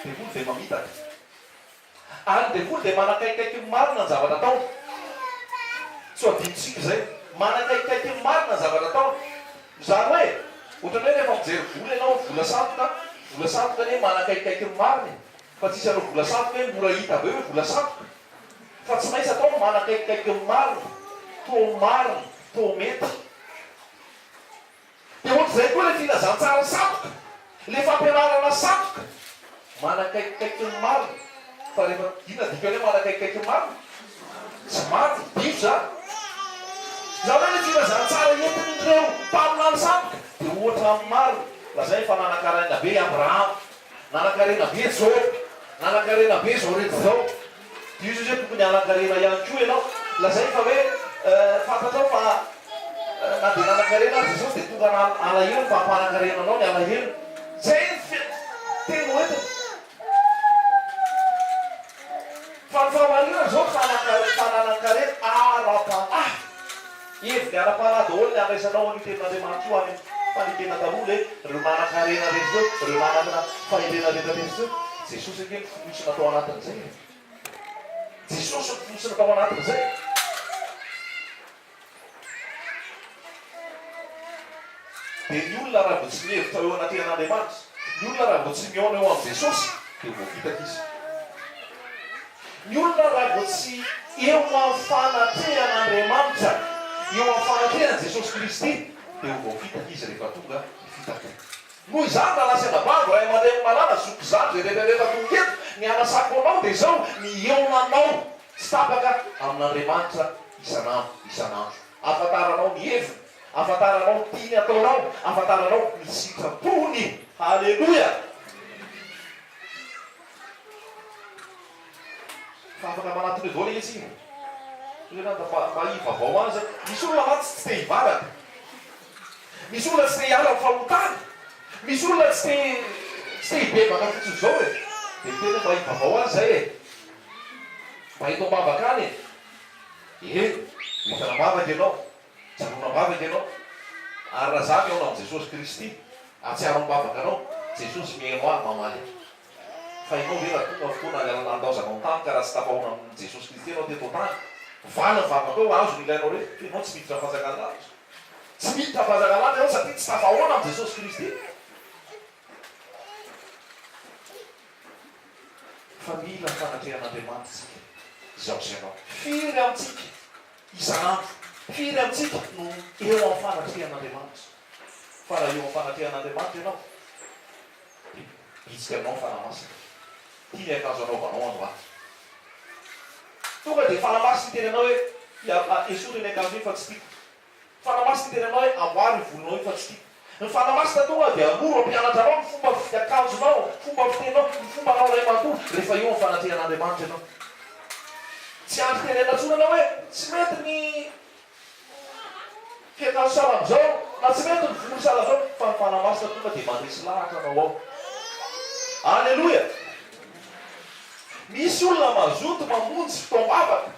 devolo dia mamitaka ary devolo dia manakaikaiky marina ny zavatra tao tsy adinitsika zay manakaikaiky marina ny zavatra tao zany hoe ohatrany hoe rehefa mijery vola ianao vola santoka ne manakaikaiky marina fa tsisy anao vola santoka hoe mora hita be hoe vola santoka fa tsy maintsy atao manakaikaiky marina to marina to mety zay koa le filazantsara satroka le fampianarana satroka manakaikikaiky ny maro fa rehefa inadika hoe manakaikikaiky ny maro tsy maty biso zany zao hoe le filazantsara entin'ireo mpaminany satroka dia ohatra amin'ny maro lazay fa nanankarena be Abraham, nanankarena be Job, nanankarena be zao rehetra zao izy hoe tokony hanankarena ihany koa ianao lazay fa hoe fantatrao fa na dia nanankarena azy Jesosy dia tonga alahelo fa hampanankarena anao ny alahelo zay teny hoentiny fa ny fahamarina zao fananankarena ara-panahy evy ny ara-panahy daholo ny andraisanao any tenin'Andriamanitra io any fanekena taloha le reo nanankarena rehetra zao reo nanana fahelena rehetra rehetra zao Jesosy ake ny fonosina tao anatin'izay Jesosy ny fonosina tao anatin'izay dia ny olona raha vo tsy mihevitra eo anaten'Andriamanitra ny olona raha vo tsy miaona eo amin'ny Jesosy dia voafitaka izy ny olona raha vo tsy eo amin'ny fanatrehan'Andriamanitra eo amin'ny fanatrehan' Jesosy Kristy dia ho voafitaka izy rehefa tonga fitaka noho izany raha lasa nabango raha aman-dreny malala zoko zany zay rehetrarehetra tonga eto ny anasako anao dia zao ny eonanao tsy tapaka amin'Andriamanitra isanandro afantaranao ny heviny afantaranao tiany ataonao afantaranao ny sitrapony halleloia fa afaka manatony daholo izy mahivavao azy misy olona maty tsy te hivavaka misy olona tsy te hiala ny fahotany misy olona tsy te hibebaka fotsiny zao dia tena mahivavao azy zay mba hitao mavaka any hitana mavaka ianao janona mavaka ianao ary raha zany aona amin'ny Jesosy Kristy atsiaro mivavaka anao Jesosy miaino ahy mamaly fa ianao ve raha tonga fotoana andaozanao tany ka raha tsy tapahoana amin'ny Jesosy Kristy anao teto tany vala mivavaka eo azo ilainao re ianao tsy miditra fazakalanitra tsy miditra fazakalanitra ianao satria tsy tapahoana amin'ny Jesosy Kristy fa mila fanatrehan'Andriamanitra zao sy anao firy amintsika isanandro firy amintsika no eo amin'ny fanatrehan'Andriamanitra fa raha eo amin'ny fanatrehan'Andriamanitra ianao bitsika aminao fanamasina tia ny akanjo anaovanao androany tonga dia fanamasina teny anao hoe esory ny akanjo iny fa tsy tiako fanamasina teny anao hoe amboary ny volonao iny fa tsy tiako ny fanamasina tonga dia amoro ampianatra anao ny fomba fiakanjonao fomba fitenao ny fomba anao ray matoa rehefa eo amin'ny fanatrehan'Andriamanitra ianao tsy andro tenena tsona anao hoe tsy mety ny fiakanjo salam'izao na tsy mety ny volo salam'izao fa ny fanamasina tonga dia mandresy lahatra anao ao alleloia misy olona mazoto mamonjy fotoam-bavaka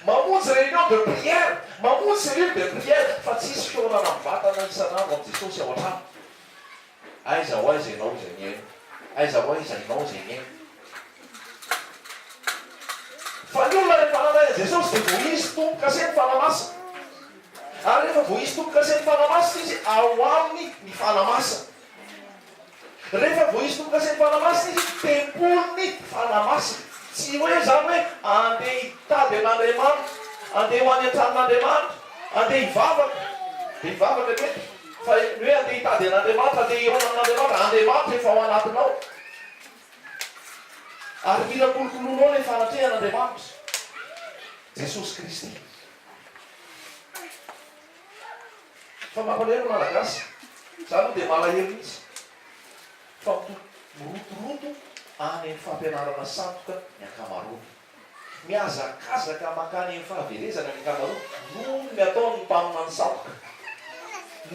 mamonjy réunion de prière mamonjy cellule de prière fa tsisy fiorana mivatana isanandro amin'ny Jesosy ao an-trano aiza ho aiza ianao izay miaino aiza ho aiza ianao izay miaino fa ny olona rehefa nanay Jesosy dia vo izy tomboka se ny fanamasina ary rehefa vo izy tomboka se ny fanamasina izy ao aminy ny fanamasina rehefa vo izy tomboka se ny fanamasina izy tempolony fanamasina tsy hoe zany hoe andeha hitady an'Andriamanitra andeha ho any an-tranon'Andriamanitra andeha hivavaka dia hivavaka mety fa ny hoe andeha hitady an'Andriamanitra andeha hiona amin'Andriamanitra Andriamanitra efa ao anatinao ary mila kolokoloanao le fanatrehan'Andriamanitra Jesosy Kristy fa mampalahelo malagasy zany ho dia malahelo mihitsy fa mirotoroto any amin'ny fampianarana santoka ny ankamaroany miazakazaka makany amin'ny fahaverezana ny ankamaroany noho ny ataony mpamina ny santoka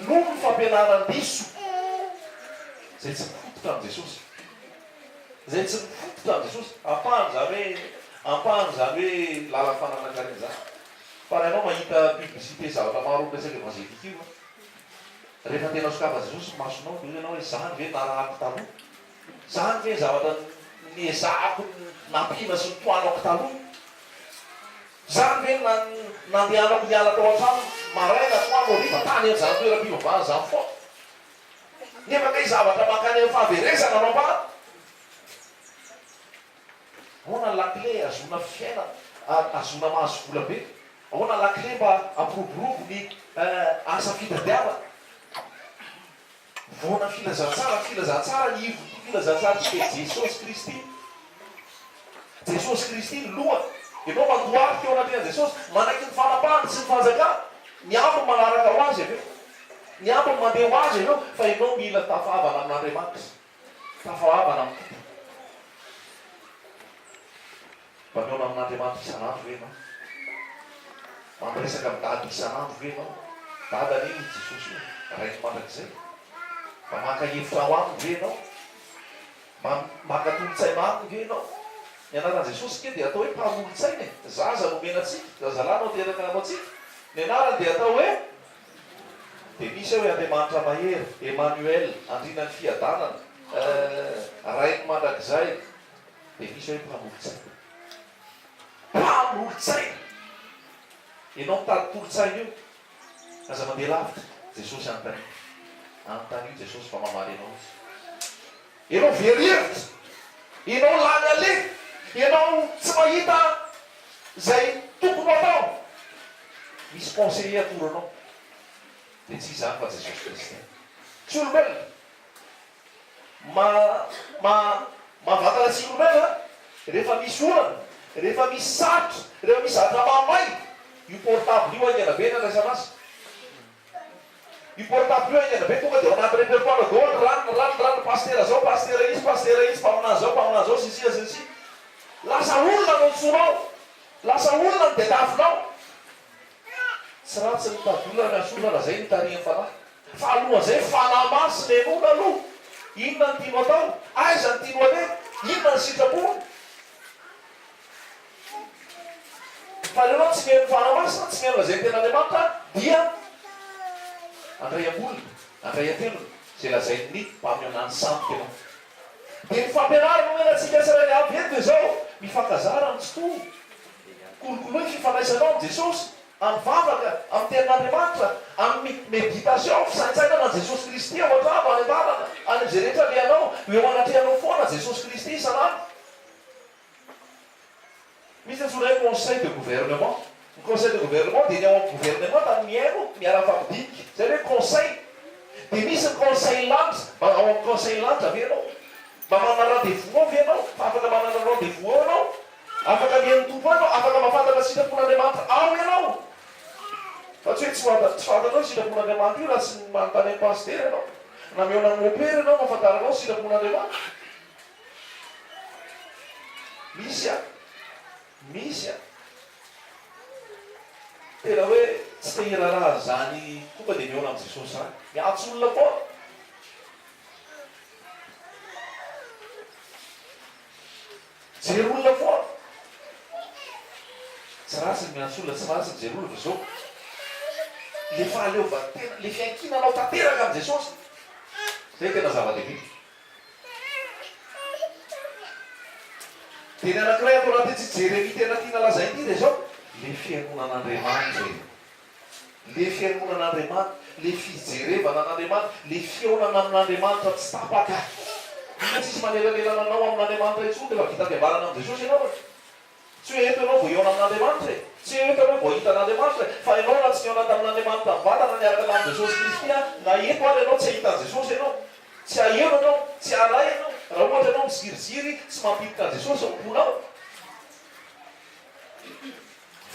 noho ny fampianaran-diso zay tsy mifototra amin'ny Jesosy zay tsy mifototra amin'ny Jesosy ampahany zany hoe lala fananankarena zany fa raha ianao mahita publicité zavatra maro resaka evangelika io rehefa tena sokafy Jesosy masonao dia ianao hoe zany ve narahako taloha zany ve zavatra niezahako nampihana sy nitoanako taloha zany ve nandehanako niala tao an-trano maraina toano riva tany an' zany toeram-pivavahana zany foana nefa kay zavatra mankany amin'ny fahaverezana anao mba ahoana lakle azona fiaina azona mahazo vola be ahoana lakle mba ampiroborobo ny asa fitadiavana voana filazantsara filazantsara ny filazantsara ty dia Jesosy Kristy. Jesosy Kristy ny lohany. Ianao mandoary teo anatrena Jesosy, manaiky ny fanapahany sy ny fanjakana. Ny ambony manaraka ho azy aveo. Ny ambony mandeha ho azy aveo, fa ianao mila tafahavana amin'Andriamanitra. Tafahavana amin'ny Tompo. Maneona amin'Andriamanitra isan'andro ve ianao? Mampiresaka midady isan'andro ve ianao? Dadany iny Jesosy io, raiky mandrakizay. Maka hevitra ho aminy ve ianao? Maka tolo-tsaina aminy ve ianao? Ny anaran'i Jesosy ke dia atao hoe mpamolo-tsaina e. Zaza nomena atsika, zazalahy no teraka anao atsika. Ny anarany dia atao hoe dia misy hoe Andriamanitra mahery, Emmanuel, andrinan'ny fiadanana, raiky mandrakizay. Dia misy hoe mpamolo-tsaina. Mpamolo-tsaina! Ianao mitady tolo-tsaina io, aza mandeha lavitra, Jesosy anontany. Anontany io Jesosy fa mamaly ianao izy. Ianao very-hevitra, ianao lany ale, ianao tsy mahita izay tokony atao. Misy conseiller atoro anao. Dia tsy izany fa Jesosy Kristy. Tsy olombelona. Mavantana tsy olombelona, rehefa misy olana, rehefa misy sarotra, rehefa misy zavatra mamay, io portable io aingana be nandraisa anazy. Io portable io aingana be tonga dia ao anaty répertoire daholo rano pastera zao, pastera izy, mpaminany zao, sisia. Lasa olona no ntsonao, lasa olona no dedafinao. Tsy ratsy ny mitady olona ny asolona raha zay nitarian'ny fanahy. Fa alohan'izay fanahy masy nenona aloha. Inona ny tianao atao? Aiza ny tianao aleha? Inona ny sitrapony? Fa ianao tsy mihaino fanahy masina, tsy mihaino lazay ten'Andriamanitra dia andray am-bolona, andray an-telona, izay lazainy ny mpaminana ny sambo tenao. Dia ny fampianarana omenantsika tsirairay aby eto dia zao, mifankazara amin'ny tsotoa, kolokoloy fifandraisanao amin'ny Jesosy, amin'ny vavaka, amin'ny tenin'Andriamanitra, amin'ny méditation, fisaintsaina na Jesosy Kristy ao an-trano, any an-dalana, any amin'izay rehetra lehanao, eo anatrehanao foana Jesosy Kristy isan'andro. Misy antsoina hoe conseil de gouvernement. Ny conseil de gouvernement dia ny ao amin'ny gouvernement tany mihaino miara-fampidinika. Zay hoe conseil. Dia misy ny conseil lanitra, ao amin'ny conseil lanitra ve ianao? Mba manana rendez-vous ao ve ianao? Afaka manana rendez-vous ao ianao? Afaka mihaino tompo ianao? Afaka mahafantatra sitrapon'Andriamanitra ao ianao? Fa tsy hoe tsy fantanao sitrapon'Andriamanitra io raha tsy manontany amin'ny pasteur ianao. Na mihaona amin'ny opera ianao mahafantaranao sitrapon'Andriamanitra. Misy a. Misy a. Tena hoe tsy te hiraraha zany tonga dia mihaona amin'ny Jesosy zany. Miantso olona koa. Jery olona foa. Tsy ratsy ny miantso olona, tsy ratsy ny jery olona fa zao. Le fahaleovantena, le fiankinanao tanteraka amin'ny Jesosy. Zay tena zava-dehibe. Dia ny anankiray atao raha tsy Jeremia tena tiana lazainy ity dia zao. Le fiangonan'Andriamanitra. Le fiangonan'Andriamanitra, le fijerevana an'Andriamanitra, le fiaonana amin'Andriamanitra tsy tapaka. Ina tsisy manelanelana anao amin'Andriamanitra intsony dia vita fiambarana amin'ny Jesosy ianao. Tsy hoe eto ianao vao hiaona amin'Andriamanitra e. Tsy hoe eto ianao vao hita an'Andriamanitra. Fa ianao raha tsy niaona tamin'Andriamanitra vatana niaraka tamin'i Jesosy Kristy na eto ary ianao tsy ahitan'i Jesosy ianao. Tsy aheona ianao, tsy alay ianao. Raha ohatra ianao miziriziry, tsy mampiditra an'i Jesosy ao am-ponao.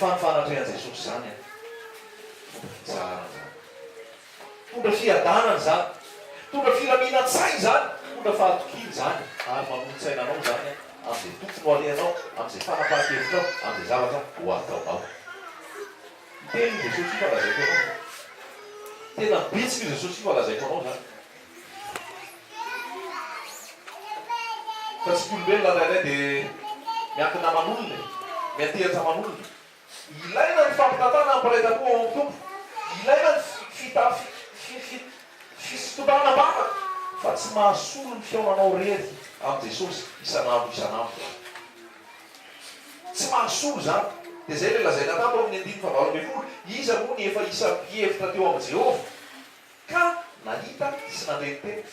Fa ny fanatrehan'i Jesosy zany e. Tsara zany. Tondra fiadanana zany. Tondra filaminan-tsay zany. Tondra fahatokiny zany. Ary mamono-tsaina anao zany amin'izay tokony alehanao, amin'izay fanapahan-kevitrao, amin'izay zavatra ho ataonao. Teny Jesosy io fa lazaiko anao. Tena bitsika Jesosy io fa lazaiko anao zany. Fa tsy olombelona ndraindray dia miankina aman'olona, mianteritra aman'olona. Ilaina ny fampitantana ampiraita-po ao amin'ny tompo. Ilaina ny fisotonana bana. Fa tsy mahasolo ny fiaonanao rery amin'ny Jesosy isan'andro. Tsy mahasolo zany. Dia zay le lazaina tato amin'ny 5:20. Iza moa ny efa isa-pihevitra teo amin'ny Jehovah ka nahita sy nandreny teny.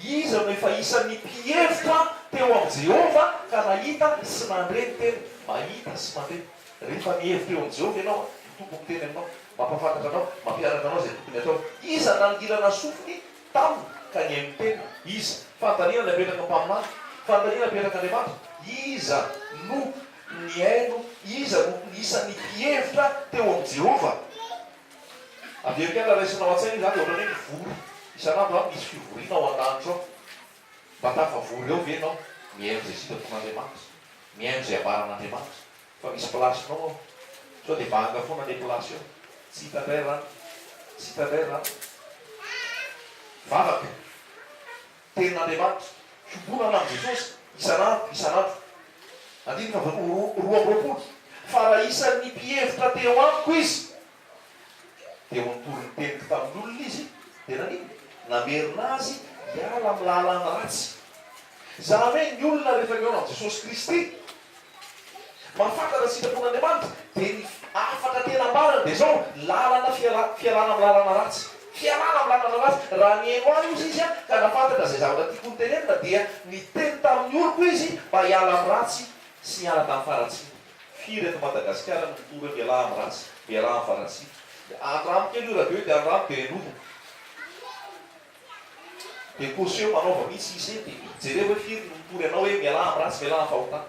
Iza no efa isan'ny mpihevitra teo amin'ny Jehovah ka nahita sy nandreny teny. Mahita sy mandreny. Rehefa mihevitra eo amin'ny Jehovah ianao, ny tompony teny aminao, mampafantatra anao, mampianatra anao izay tokony atao. Iza nangilana sofiny taminy ka ny mitena iza fantaniana napetraka mpaminany fantaniana napetraka andriamanitra iza no ny aino iza no isan'ny mpihevitra teo amin'ny Jehova. Avy eo kela raisinao an-tsaina zany ohatra hoe mivory isan'andro a misy fivoriana ao an-danitra ao mba tafavory eo ve nao mihaino zay sitrapon'andriamanitra mihaino zay amaran'andriamanitra fa misy plasinao ao sao dia banga foana le plasy eo tsy hitandray rano tsy hitandray rano vavaka tenin'andriamanitra fibonana am' Jesosy isan'andro andiny fa roa amby fa raha isan'ny mpihevitra teo amiko izy dia mitory ny teniko tamin'olona izy dia nanino namerina azy hiala amin'ny lalana ratsy. Zany hoe ny olona rehefa mihaona am' Jesosy Kristy mafantatra sitrapon'andriamanitra dia ny afatra tena marina dia zao lalana fialana amin'ny lalana ratsy fialana amin'ny lalana ratsy raha nihaino azy izy a ka nafantatra zay zavatra tiako ny tenenina dia niteny tamin'ny oloko izy mba hiala amin'ny ratsy sy hiala tamin'ny faratsy. Firy eto Madagasikara mitory miala amin'ny ratsy miala amin'ny faratsy andramo kely io radio dia andramo dia enodina dia koseo manaova misy isy dia jereo hoe firy no mitory anao hoe miala amin'ny ratsy miala amin'ny fahotana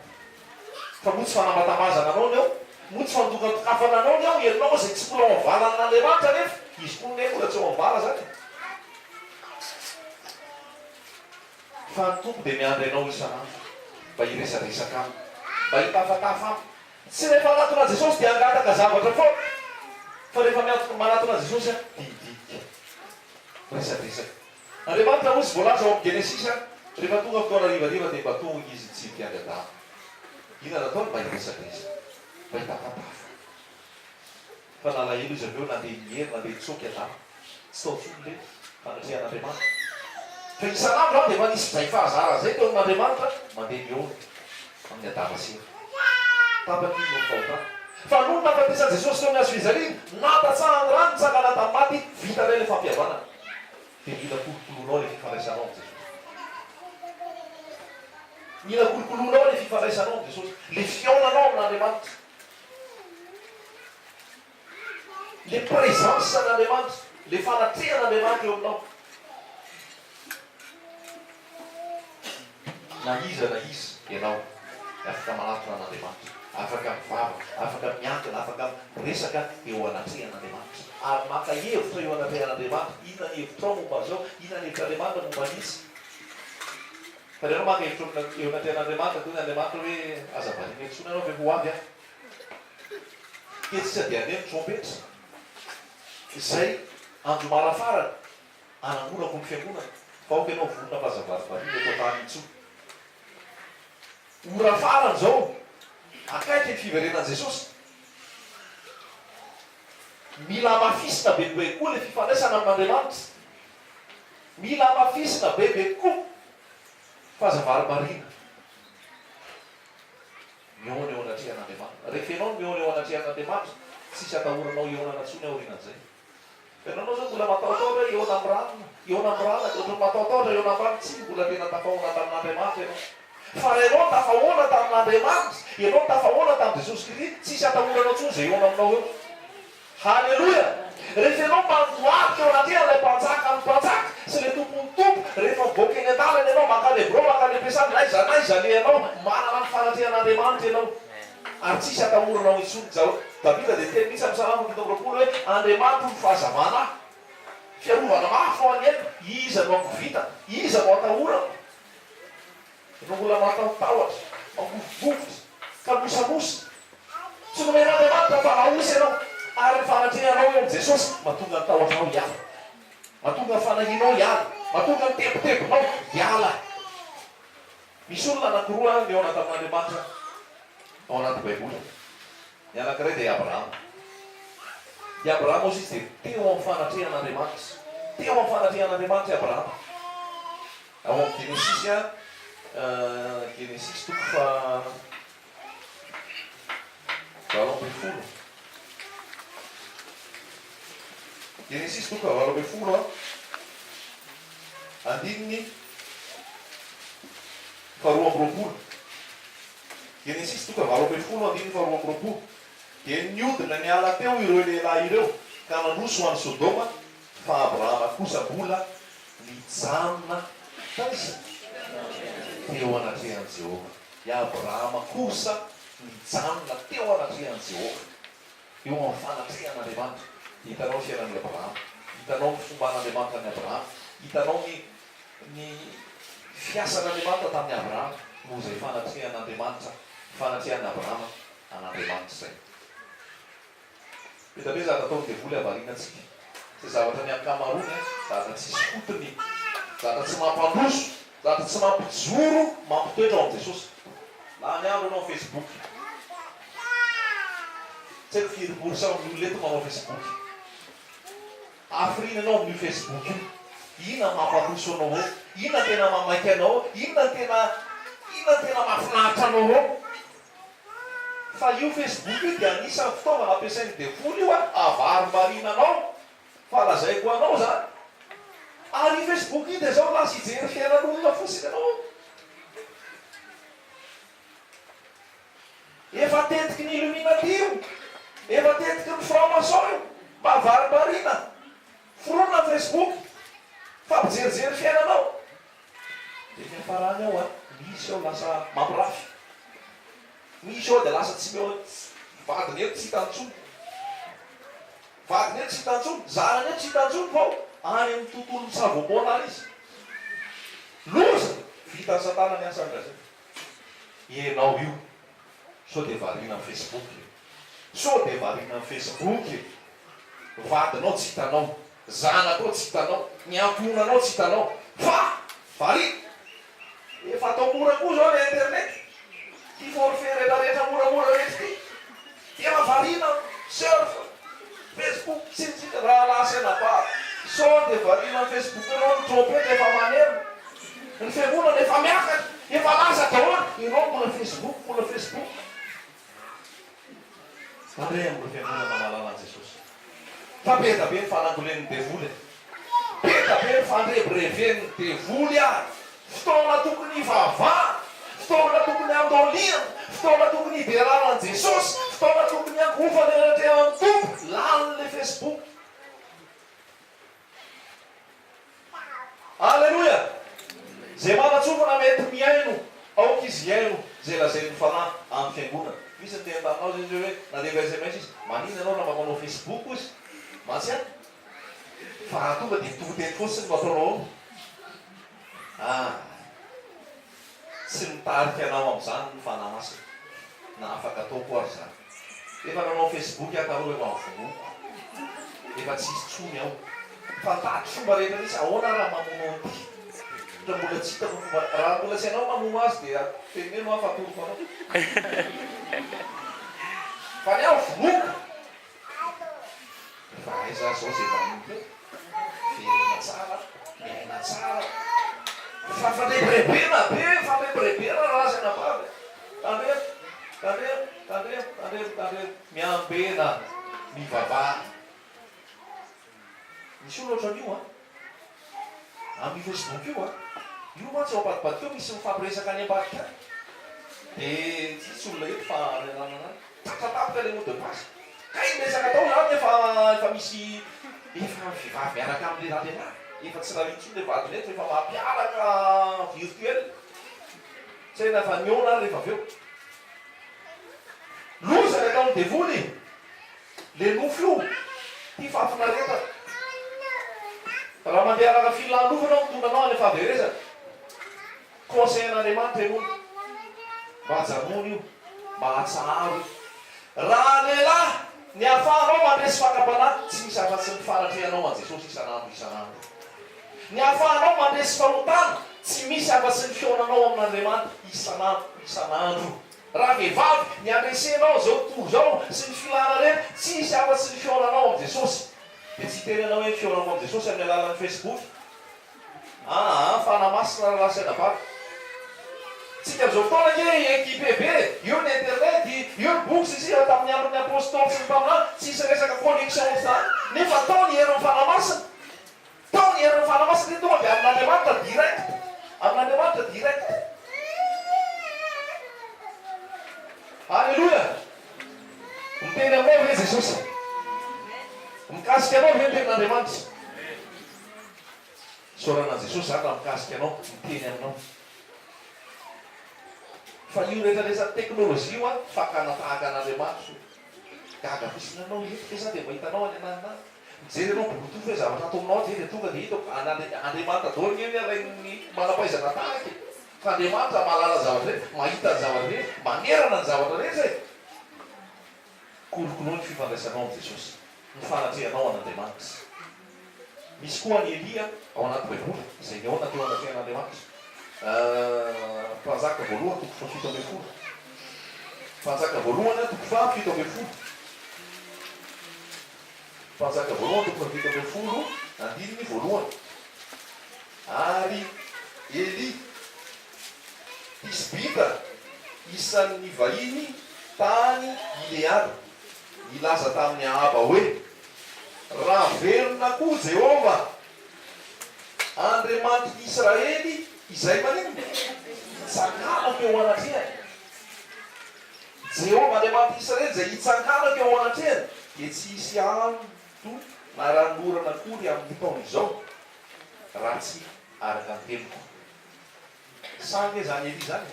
fa motsy fanamatamazana anao ny ao motsy fandokan-tokafana anao ny ao ianao zay tsy mbola mavalana n'Andriamanitra nefa izy koa ne mbola tsy mavala zany fa ny tompo dia miandry anao isan'andro mba hiresaresaka aminy mba hitafatafa aminy tsy rehefa anatona Jesosy dia angataka zavatra foana fa rehefa manatona Jesosy a didika resadresaka Andriamanitra ozy voalaza ao amin'ny Genesis a rehefa tonga fotoana rivariva dia mba tonga izy tsy mpiangadama ina nataony mba hiresadresaka mba hitafatafa fa nalahelo izy aveo nandeha mihery nandeha tsoky adama tsy tao tsony le fanatrehan'Andriamanitra fa isan'andro a dia efa nisy zay fahazara zay teo amin'Andriamanitra mandeha mihaona amin'ny adama sena tapany no fahotana fa nono nafatesan Jesosy teo amin'ny hazo fijaliana natatsahany rano nitsangana tamin'ny maty vita ray le fampihavanana dia mila kolokoloanao le fifandraisanao am' Jesosy mila kolokoloanao le fifandraisanao am' Jesosy le fiaonanao amin'Andriamanitra le présence n'Andriamanitra le fanatrehan'Andriamanitra eo aminao na iza ianao afaka manatona an'Andriamanitra afaka mivava afaka miankina afaka miresaka eo anatrehan'Andriamanitra ary maka hevitra eo anatrehan'Andriamanitra inona ny hevitrao momba zao inona ny hevitr'Andriamanitra momba nisy fa renao maka hevitra eo anatrehan'Andriamanitra toy ny Andriamanitra hoe azavariana etsona anao ve ho avy a ketsy dia ane ny trompetra izay andro marafarana anangonako ny fiangonana fa oka ianao vonona fa azavarivarina eto tany itsoa ora farany zao akaiky ny fiverenan'i Jesosy mila mafisina bebe koa le fifandraisana amin'Andriamanitra mila mafisina bebe koa fahazavarimarina mihaona eo anatrehan'Andriamanitra rehefa ianao mihaona eo anatrehan'Andriamanitra tsisy atahoranao eonana ntsony aorinan'izay ianao zao mbola mataotaotra eona amin'ny rano eona amin'ny rano ohatry mataotaotra eona amin'ny rano tsy mbola tena tafahoana tamin'Andriamanitra ianao fa ianao tafahoana tamin'Andriamanitra ianao tafahoana tamin'i Jesosy Kristy tsisy atahoranao ntsony zay eona aminao eo halleloia rehefa ianao mandoatika eo anatrehana ilay mpanjaka amin'ny mpanjaka sy le tompony tompo rehefa boaka eny an-dalana ianao maka le bro maka le pesany naiza le ianao manana ny fanatrehan'Andriamanitra ianao ary tsisy atahoranao intsony zao Davida dia teny misy amin'ny Salamo 100 hoe Andriamanitra ny fahazavana fiarovana mafy ho any eko iza no angovita iza no atahorana no mbola matahotahotra mangovovovotra ka mosamosa tsy nomen'Andriamanitra fa naosy ianao ary ny fanatrehanao eo am' Jesosy mahatonga ny tahotrao hiala mahatonga ny fanahinao hiala mahatonga ny tempotembonao hiala misy olona anankiroa mihaona tamin'Andriamanitra ao anaty baiboly ny anankiray dia Abrahama i Abrahama ozy izy dia teo amin'ny fanatrehan'Andriamanitra teo amin'ny fanatrehan'Andriamanitra i Abrahama ao amin'ny Genesis a Genesis toko fa 20 Genesis toko fa 20 a andininy fa 20 Genesis toko fa 20 andininy fa 20 dia niodina niala teo ireo lehilahy ireo ka nanoso ho an'ny Sodoma fa Abrahama kosa mbola mijanona taiza teo anatrehan Jehova. I Abrahama kosa mijanona teo anatrehan Jehova. Eo amin'ny fanatrehan'Andriamanitra. Hitanao ny fiainan'i Abrahama, hitanao ny fomban'Andriamanitra ny Abrahama, hitanao ny fiasan'Andriamanitra tamin'ny Abrahama noho izay fanatrehan'Andriamanitra, fanatrehan'ny Abrahama an'Andriamanitra izay. Hita hoe zavatra ataony devoly avarianantsika. Izay zavatra ny ankamaroany, zavatra tsisy fotony, zavatra tsy mampandroso, zavatra tsy mampijoro, mampitoetra ao amin'i Jesosy. Laha ny andro anao Facebook. Tsy haiko firy sa amin'olona eto manao Facebook. Afrina anao amin'io Facebook io. Inona mampandroso anao ao? Inona tena mamaiky anao? Inona tena mahafinaritra anao ao? Fa io Facebook io dia anisan'ny fitaovana ampiasain'ny devoly io avarimbarina anao. Falazaiko anao zany. Ary io Facebook io dia zao lasa hijery fiainan'olona fotsiny anao. Efa tetiky ny illuminatio, efa tetiky ny franc-maçon io, mba avarimbarina. Foronina ny Facebook, fampijerijery fiainanao. Dia fiafarany ao misy ao lasa mampirafy. Misy ao dia lasa tsy meo vadiny eto tsy hitantsony. Vadiny eto tsy hitantsony, zanany eto tsy hitantsony fao any amin'ny tontolo mitsavoaboana ary izy. Loza vita ny satana ny asany zay. Ianao io, sao dia variana amin'ny Facebook. Sao dia variana amin'ny Facebook. Vadinao tsy hitanao, zanakao tsy hitanao, ny ankonanao tsy hitanao. Fa variana. Efa atao mora koa zao ny internet. Ty forfait rehetrarehetra moramora rehetra ty. Efa variana surf, Facebook, tsitsika raha lasena ba. Sao dia variana amin'ny Facebook anao ny trompety efa manery. Ny fiangonana efa miakatra, efa lasa daholo. Ianao mbola Facebook, mbola Facebook. Andray amin'ny fiangonana malala an' Jesosy. Fa beta be ny fanambolen'ny devoly. Beta be ny fandrebreven'ny devoly ary. Fotoana tokony ivavahana, fotoana tokony andoliana, fotoana tokony hiberana an' Jesosy, fotoana tokony ankofany anatrehan'ny tompo. Lalin'le Facebook. Alleluia! Zay manatsofana mety miaino, aoka izy hiaino, zay lazain'ny fanahy amin'ny fiangonana. Misy ny tena taminao zay hoe nandeha SMS izy, manina anao na manao Facebook izy. Matsiana? Fa raha tonga dia tovoteny fotsiny mba ataonao ao. Tsy mitarika anao amin'izany ny fanahy masina. Na afaka atao koa ary zany. Efa nanao Facebook akaroa efa mivonoko. Efa tsisy tsony ao. Fantatry fomba rehetra misy ahoana raha mamono an'ity. Raha mbola tsy hitako fomba, raha mbola tsy anao mamono azy dia teneno aho fatoroko anao. Fa ny aho vonoko. Fa aiza zao zay vanoko hoe verina tsara, miaina tsara. Fa fandrebrebena be, fandrebrebena razana bavy. Tandremo, miambena, mivavaha. Misy olo ohatran'io amin'ny Facebook io io mantsy ao apadibady teo misy mifampiresaka any ambadika. Dia tsisy olona eto fa ranana tapatapaka le mot de passe. Ka iresaka tao zany efa misy efa vehivavy miaraka amin'le raha lehilahy. Efa tsy raha intsony le vadiny eto rehefa mampiaraka virtuel. Tsy haina efa niona ary rehefa avy eo. Loza ny ataon'ny devoly. Le nofo io, ty fahafinareta. Raha mandeha araka filanofana ao tonganao any fahaverezana. Conseil-n'Andriamanitra io. Mba hajanona io, mba hatsaharo io. Raha lehilahy ny ahafahanao mandresy fakapanahy, tsy misy afa-tsy ny fanatrehanao an' Jesosy isanandro. Ny ahafahanao mandresy fahotana, tsy misy afa-tsy ny fionanao amin'Andriamanitra isanandro. Raha vehivavy ny andresenao zao tontolo zao sy ny filana rehetra, tsy misy afa-tsy ny fionanao amin'i Jesosy. Dia tsy tenenao hoe fionanao amin'i Jesosy amin'ny alalan'ny Facebook. Fanahy masina raha lasaina bavy. Tsika amin'izao fotoana ke équipe be, io ny internet, io ny boky sy tamin'ny andron'ny apôstôly sy ny mpaminany, tsisy resaka connexion zany. Nefa tao ny herin'ny fanahy masina. Tao ny herin'ny fanahy masina tonga dia amin'Andriamanitra direct. Amin'Andriamanitra direct. Alleluia! Miteny aminao ve Jesosy? Mikasika anao ve ny tenin'Andriamanitra? Saorana Jesosy zany raha mikasika anao miteny aminao. Fa io rehetrarehetra teknôlôjia io a fakana tahaka an'Andriamanitra. Gaga fisina anao etika sa dia mahitanao any ananina. Mijery anao bolotofa hoe zavatra atao aminao dia tonga dia hitako Andriamanitra daholo ny alainy manam-pahaizana tahaka. Fa Andriamanitra mahalala zavatra rehetra, mahita ny zavatra rehetra, manerana ny zavatra rehetra e. Kolokoloa ny fifandraisanao amin'ny Jesosy, ny fanatrehanao an'Andriamanitra. Misy koa ny Elia ao anaty Baiboly, izay niaona teo anatrehan'Andriamanitra. Mpanjaka voalohany toko fafito ambin'ny folo. Mpanjaka voalohany toko fafito ambin'ny folo. Mpanjaka voalohany toko fafito ambin'ny folo, andininy voalohany. Ary Eli Tisbita isan'ny vahiny tany Gileady nilaza tamin'ny Ahaba hoe raha verina koa Jehova Andriamanitra Israely izay manino hitsanganako eo anatrehany. Jehova Andriamanitra Israely izay hitsanganako eo anatrehany dia tsy hisy anto na ranorana akory amin'ny taon'izao raha tsy araka ny temiko. Sa nge zany Eli zany?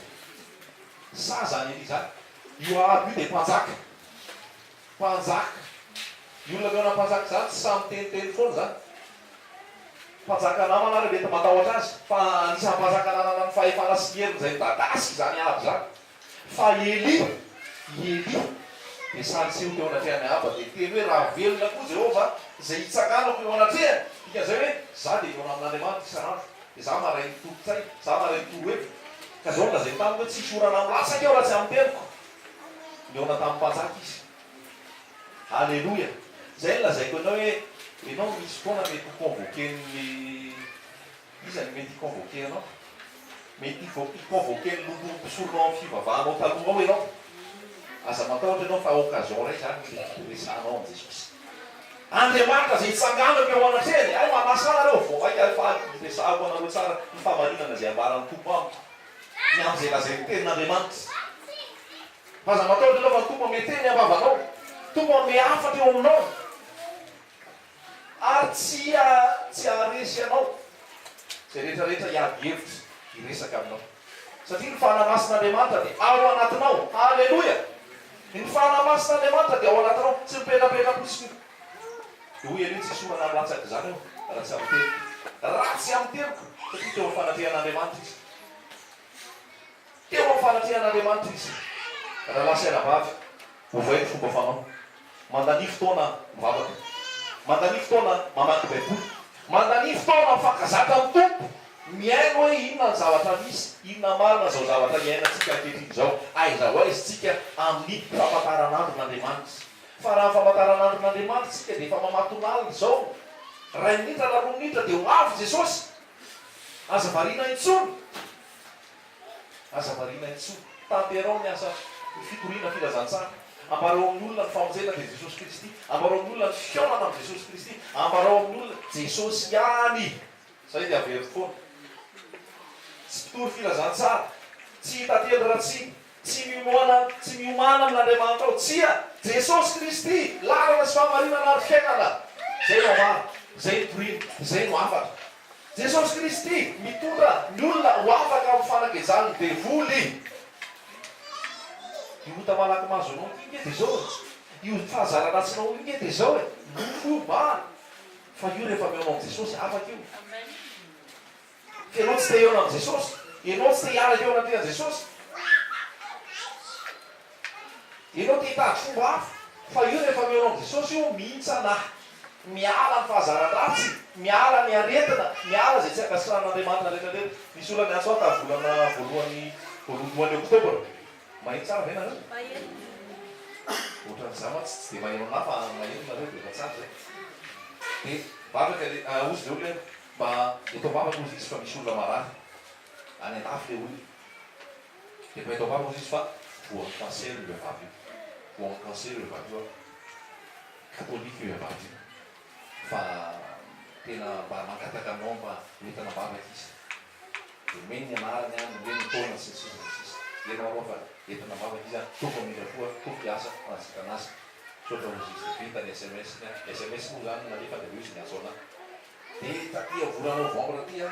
Sa zany Eli zany? Io aby io dia mpanjaka. Mpanjaka. Io olona meona mpanjaka zany tsy samy teniteny foana zany. Mpanjaka namana rehetra matahotra azy. Fa anisan'ny mpanjaka nanana ny fahefana sy ny heriny izay midadasy zany aby zany. Fa Eli dia sady seho teo anatrehany Ahaba dia teny hoe raha velona koa Jehova izay hitsakanako eo anatrehany. Dikan'izay hoe za dia eo amin'Andriamanitra isan'andro. Dia za maray ny tompo-tsay, za maray ny toro-hevitra. Ka zao lazay tamiko hoe tsisy orana milatsaka eo raha tsy amin'ny teniko. Niona tamin'ny mpanjaka izy. Alleloia. Zay ny lazaiko anao hoe ianao misy foana mety convoquen'ny izany mety convoquer anao. Mety convoquer ny lolo mpisoronao amin'ny fivavahanao taloha ao ianao. Aza matahotra ianao fa occasion ray zany resanao amin'ny Jesosy. Andriamanitra izay hitsanganako eo anatrehany. Ay manasa anareo vao maika fa resahako anareo tsara ny famarinana izay ambaran'ny tompo amiko. Ny amin'izay lazay ny tenin'Andriamanitra. Fa aza matahotra ianao fa ny tompo ame teny ambavanao. Tompo ame afatra eo aminao. Ary tsy aresy anao. Izay rehetrarehetra hiady hevitra hiresaka aminao. Satria ny fanamasin'Andriamanitra dia ao anatinao. Alleloia. Ny fanamasin'Andriamanitra dia ao anatinao. Tsy mipetrapetra-posiny. Dia hoy Eli tsy sorana milatsaka zany eo raha tsy amin'ny teniko. Raha tsy amin'ny teniko. Satria teo amin'ny fanatrehan'Andriamanitra izy. Teo amin'ny fanatrehan'Andriamanitra izy. Raha lasaina vavy, ovay ny fomba fanao. Mandany fotoana mivavaka. Mandany fotoana mamaky Baiboly. Mandany fotoana mifankazatra amin'ny tompo. Miaino hoe inona ny zavatra misy, inona marina zao zavatra iainantsika ankehitriny zao. Aiza ho aiza tsika amin'ny famantaranandron'Andriamanitra. Fa raha famantaranandron'Andriamanitra tsika dia efa mamatonalina zao. Ray minitra na roa minitra dia ho avy Jesosy. Aza variana intsony. Aza variana intsony. Tanterao ny asa fitoriana filazantsara. Ambarao amin'ny olona ny famonjena dia Jesosy Kristy. Ambarao amin'ny olona ny fiaonana amin'ny Jesosy Kristy. Ambarao amin'ny olona Jesosy ihany. Zay dia avery foana. Tsy mpitory filazantsara. Tsy hitately ratsy. Tsy miomana amin'Andriamanitra ao. Tsia Jesosy Kristy. Lalana sy famarinana ary fiainana. Zay no amara. Zay no torina. Zay no afatra. Jesosy Kristy mitondra ny olona ho afaka amin'ny fanakejany devoly. Io ota malaky mazo anao inge dia zao. Io fahazara-ratsinao inge dia zao e. Nofo ba. Fa io rehefa miaonao amin'ny Jesosy afaka io. Ianao tsy te hiaona amin'ny Jesosy. Ianao tsy te hiaraka eo anatrehany Jesosy. Ianao te hitady fomba hafa. Fa io rehefa miaonao amin'ny Jesosy io mihintsana. Miala ny fahazaran-dratsy. Miala ny aretina. Miala izay tsy akasiran'Andriamanitra rehetrarehetra. Misy olana antso ta volana voalohany oktobra. Maheno tsara ve nareo? Maheno. Ohatran'izany mantsy tsy dia maheno anahy fa maheno nareo dia efa tsara zay. Dia vavaka ozy le olona mba etao vavaka ozy izy fa misy olona marary. Any an-dafy le olona. Dia mba etao vavaka ozy izy fa voan'ny cancer io vavy io. Voan'ny cancer io vavy io. Katolika io vavy io. Fa tena mba mangataka aminao mba hoentana vavaka izy. Dia meny ny anarany any, meny ny taona sy ianao aloha fa entana vavaka izy toko mila foa, toko piasa anasika anazy. Sotra ozy izy vita ny SMS-ny. SMS moa zany nalefa dia io izy ny azo anahy. dia tatia vola novembre aty a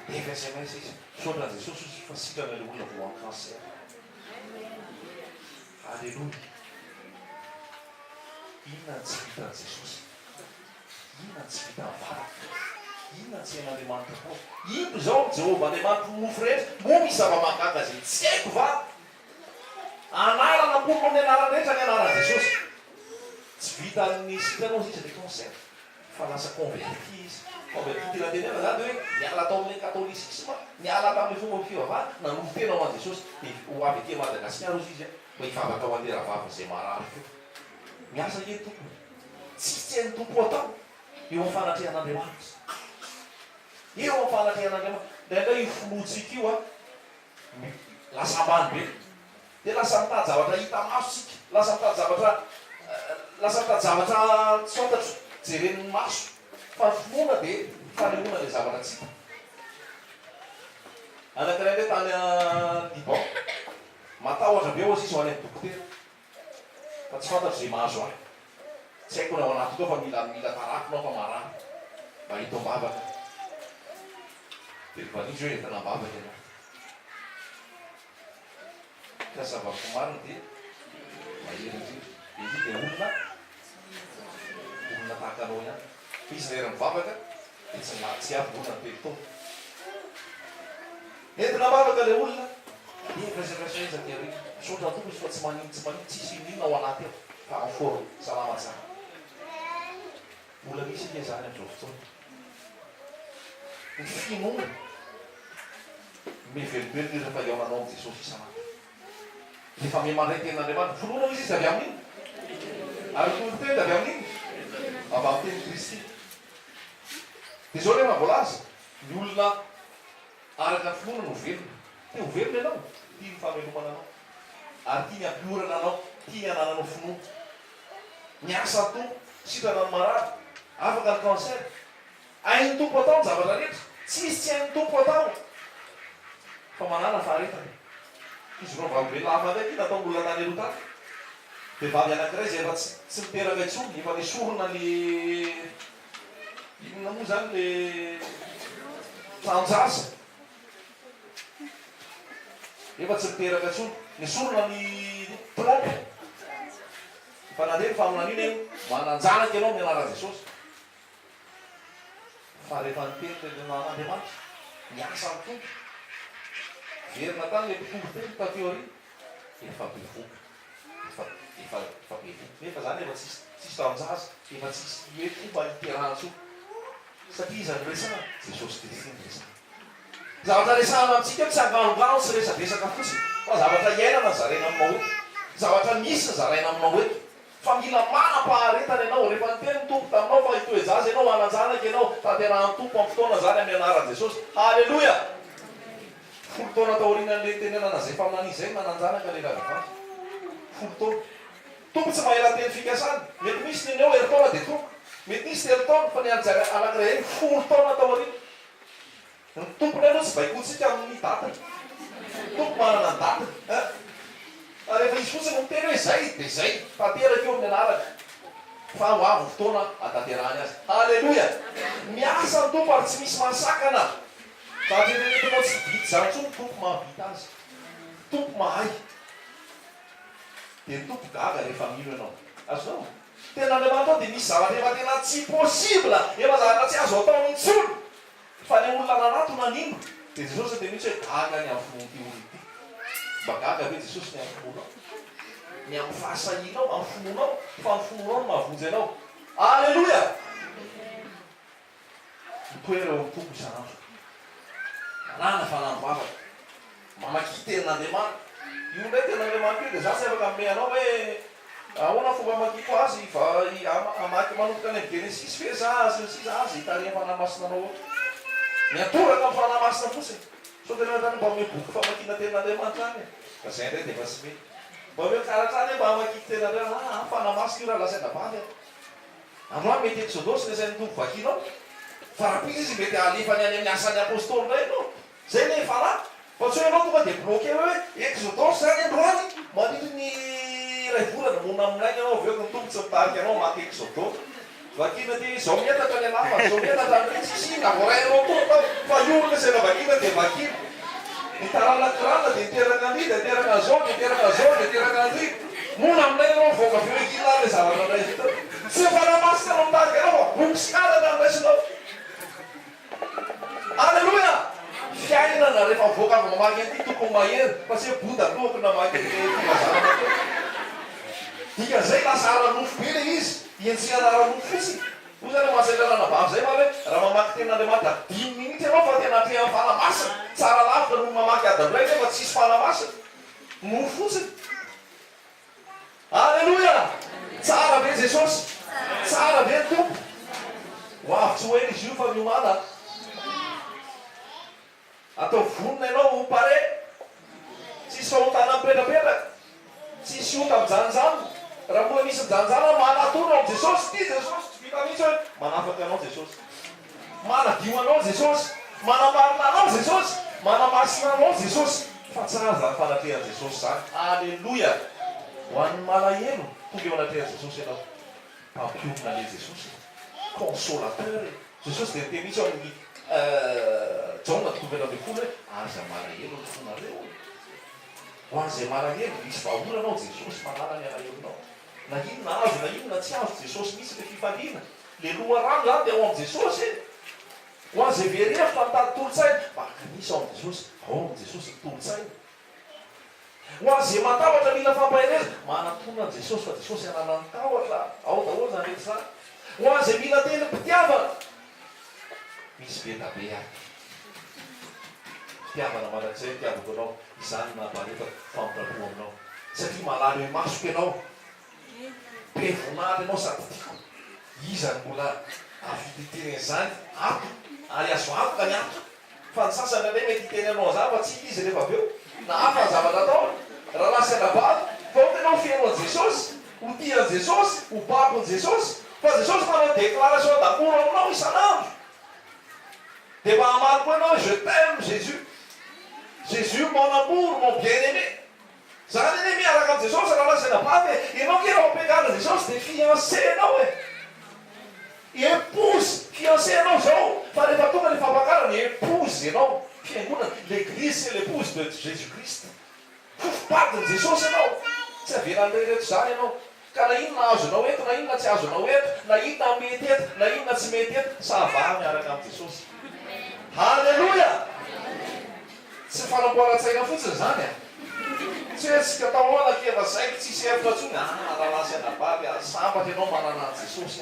dia sms izy misaotra jesosy izy fa sitrana le olona voany cancer. Alleloia. Inona ny tsy vitan'i Jesosy? Inona ny tsy vitan'ny vataka? Inona ny tsy hain'Andriamanitra koa? Ino zao Jehovah Andriamanitra mofo rehetra, moa misy zava-mahagaga zay tsy haiko va? Anarana koa ny anarana rehetra ny anarana Jesosy. Tsy vita amin'ny sitanao izy le cancer. Fa lasa converti izy. Converti tirantenena zany hoe miala tao amin'ny catholicisme, miala tamin'ny fomba fivavahana, nanompo tena ho an'i Jesosy. Dia ho avy aty Madagasikara ozy izy mba hivavaka ho an'le rahavaviny izay marary fo. Miasa eny tompony. Tsisy hain'ny tompo atao eo amin'ny fanatrehan'Andriamanitra. Eo amin'ny fanatrehan'Andriamanitra. Indraindray io folotsika io lasa ambany be. Dia lasa mitady zavatra hita maso sika. Lasa mitady zavatra tsy fantatro jeren'ny maso. Fa ny finoana dia fanehoana ilay zavatra tsy hita. Anankiray ndray tany Liban. Matahotra be ozy izy ho any amin'ny dokotera. Fa tsy fantatro izay mahazo ahy. Tsy haiko ny ao anaty koa fa mila tarafinao fa marany. Mba hito am-bavaka. Dia vanindro hoe entana am-bavaka ianao. Ka zavako marina dia mahery indrindra. Dia dia olona tahaka anao ihany. Izy rehetra mivavaka dia tsy avy olona pelotao. Entina am-bavaka ilay olona. Presque aty ary misaotra tompo izy fa tsy maninona tsisy inona ao anaty ao fa en forme salama tsara. Mbola misy ilay zany amin'izao fotoana. Ny finoana mivelobelona izy rehefa iaonanao amin'i Jesosy isanandro. Rehefa mihamandray tenin'Andriamanitra, finoana izy avy amin'iny. Ary toloteny avy amin'iny. Avy amin'ny teny Kristy. Dia zao rehefa voalaza, ny olona araka ny finoana no velona. Tia ho velona ianao, tia ny famelomana anao. Ary tia ny ampiorana anao, tia ny anananao finoana. Miasa tompo, sitrana ny marary, afaka ny cancer. Hain'ny tompo atao ny zavatra rehetra, tsisy tsy hain'ny tompo atao. Fa manana faharetana. Izy reo vavy be lava ndraiky natao olona tany aloha tany. Vehivavy anankiray izay efa tsy miteraka intsony, efa nisorona ny inona moa zany le tanjasa. Efa tsy miteraka intsony, nisorona ny trompe. Fa nandeha faminan'iny mananjanaka ianao ny anaran'i Jesosy. Fa rehefa niteny Andriamanitra, miasa amin'ny tompo. Verina tany le mpitombo teny tateo ary, efa bevoka. Efa bevoka. Nefa zany efa tsisy tanjaza, efa tsisy hoe fomba hiterahana tso. Satria izy ny resana, Jesosy Kristy ny resana. Zavatra resahana amintsika tsy anganongano tsy resadresaka fotsiny. Fa zavatra iainana zaraina aminao eto. Zavatra misy zaraina aminao eto. Fa mila manam-paharetana ianao rehefa niteny ny tompo taminao fa hitoejaza ianao hananjanaka ianao tanterahan'ny tompo amin'ny fotoana zany amin'ny anaran'i Jesosy. Halleloia! Folo taona taorianan'le tenenana zay faminan'izay nananjanaka le ravivavy. Folo taona. Tompo tsy mahela teny fikasany. Mety misy ny eo heritaona dia tompo. Mety misy telo taona fa ny anankiray folo taona taoriana. Ny tompony aloha tsy baikotsika amin'ny datany. Tompo manana ny datany. Rehefa izy fotsiny no miteny hoe zay dia zay. Tanteraka eo amin'ny anaraka. Fa ho avy fotoana hatanterahany azy. Halleloia! Miasa ny tompo ary tsy misy mahasakana. Satria tsy vita zany intsony tompo mahavita azy. Tompo mahay. Dia ny tompo gaga rehefa mino ianao. Azonao? Tena Andriamanitra dia misy zavatra efa tena tsy possible. Efa zavatra tsy azo atao intsony. Fa ny olona nanato nanino. Dia Jesosy dia mihitsy hoe gaga ny amin'ny finoan'ity olona ity. Mba gaga ve Jesosy ny amin'ny finoanao? Ny amin'ny fahasahianao, amin'ny finoanao, fa ny finoanao no mahavonjy ianao. Alleluia! Mitoera eo amin'ny tompo isanandro. Manana fanambavaka. Mamaky tenin'Andriamanitra. Io ndray tenin'Andriamanitra io dia za tsy afaka amin'ny anao hoe ahoana fomba makiko azy fa amaky manomboka ny Genesis fe za azy azy hitarihany fanahy-masina anao. Miatoraka amin'ny fanahy masina fotsiny. So tena zany mba ame boky famakina tenin'Andriamanitra any. Fa zay ndray dia efa tsy mety. Mba hoe karatrany mba hamakiky tenin'Andriamanitra. Fanahy masina io raha lasaina vavy. Androany mety Exodus lasainy tompo vakinao. Fa raha pizy izy mety alifany any amin'ny asan'ny apôstôly indray ianao. Zay le fanahy. Fa tsy hoe ianao tonga dia bloqué hoe Exodus zany androany mandrindry ny iray volana mona amin'ainy ianao avy eo ny tompo tsy mitarika anao maty Exodus. vakina dia zao mietatra ny alafa zao mietatra ny tsisina vorainao tao fa iolona zay na vakina dia vakina ny taranakirana dia niteraka any dia teraka zao dia teraka zao dia teraka andry mona aminay anao voaka feoekina le zavatra anay vita tsy fanamasika anao mitarika anao fa bonisikarana andraisinao alleloia fiainana rehefa voaka avy mamaky anty tokony mahery fa tsy hoe bota lohako namaky fomazarana teo dikan'izay lasa ara-nofo be le izy ientsiana ara-nofo fotsiny io zany mahasailana vavy zay ma hoe raha mamaky ten'andriamanitra 10 minitra ianao fa tena te amin'ny fanamasina tsara lavitra no mamaky adinray nefa tsisy fanamasina nofo fotsiny alleloia tsara be jesosy tsara be ny tompo hoavy tsy hoeny izy io fa miomana atao vonona ianao pare tsisy fahotana mipetrapetraka tsisy ota mijanojano raha moa misy mijanojano manatona ao jesosy ty jesosy tsy vita mihitsy hoe manafaka anao jesosy manadio anao jesosy manamarina anao jesosy manamasina anao jesosy fa tsara zany fanatrehan jesosy zany alleloia ho an'ny malahelo tonga eo anatrehan jesosy ianao mpampiomina le jesosy consolateur jesosy dia te mihitsy ao amin'ny jaona tokony amin'ny folo hoe aza malahelo ny fonareo ho an'izay malahelo misy vahoranao jesosy manala ny alahelonao na inona azo na inona tsy azo jesosy misy le fifaliana le loha rano zany dia ao am' jesosy ho an'izay verefitra mitady tolotsaina maka misy ao am' jesosy ao am' jesosy ny tolotsaina ho an'izay matahotra mila fampahereza manatona an' jesosy fa jesosy anana ny tahotra ao daholo zany rehetra zany ho an'izay mila tena mpitiavana misy betabe ary fitiavana manak'izay fitiavako anao izany nabareta fampitrapo aminao satria malalo hoe masoka ianao be vonary ianao sady tiako izany mbola afititeny zany ato ary azo akoka ny ato fa ny sasany anay mety hiteny anao zany fa tsy izy rehefa aveo na hafa ny zavatra atao raha lasy anabady fa ho tenao fiaino an' jesosy ho tia an' jesosy ho bako an' jesosy fa jesosy manao déclaration d'amour aminao isan'andro dia mba hamary koa ianao je t'aime jésus jésus mon amour mon bien-aimé zany eny miaraka am' jesosy raha lasy anabady ianao ke raha ampiakana jesosy dia fiancé anao épouse fiancé anao zao fa rehefa tonga le fampakarany épouse ianao fiangonana l'église c'est l'épouse de jésus christ fofopatiny jesosy ianao tsy avelan'rereto zany ianao ka na inona azonao eto na inona tsy azonao eto na inona mety eto na inona tsy mety eto sava miaraka am' jesosy halleloia tsy fanamboaran-tsaina fotsiny zany tsy hoe tsika atao ana keva zaiky tsisy hevitra tsony raha lasy anabavy sambatra ianao manana an' jesosy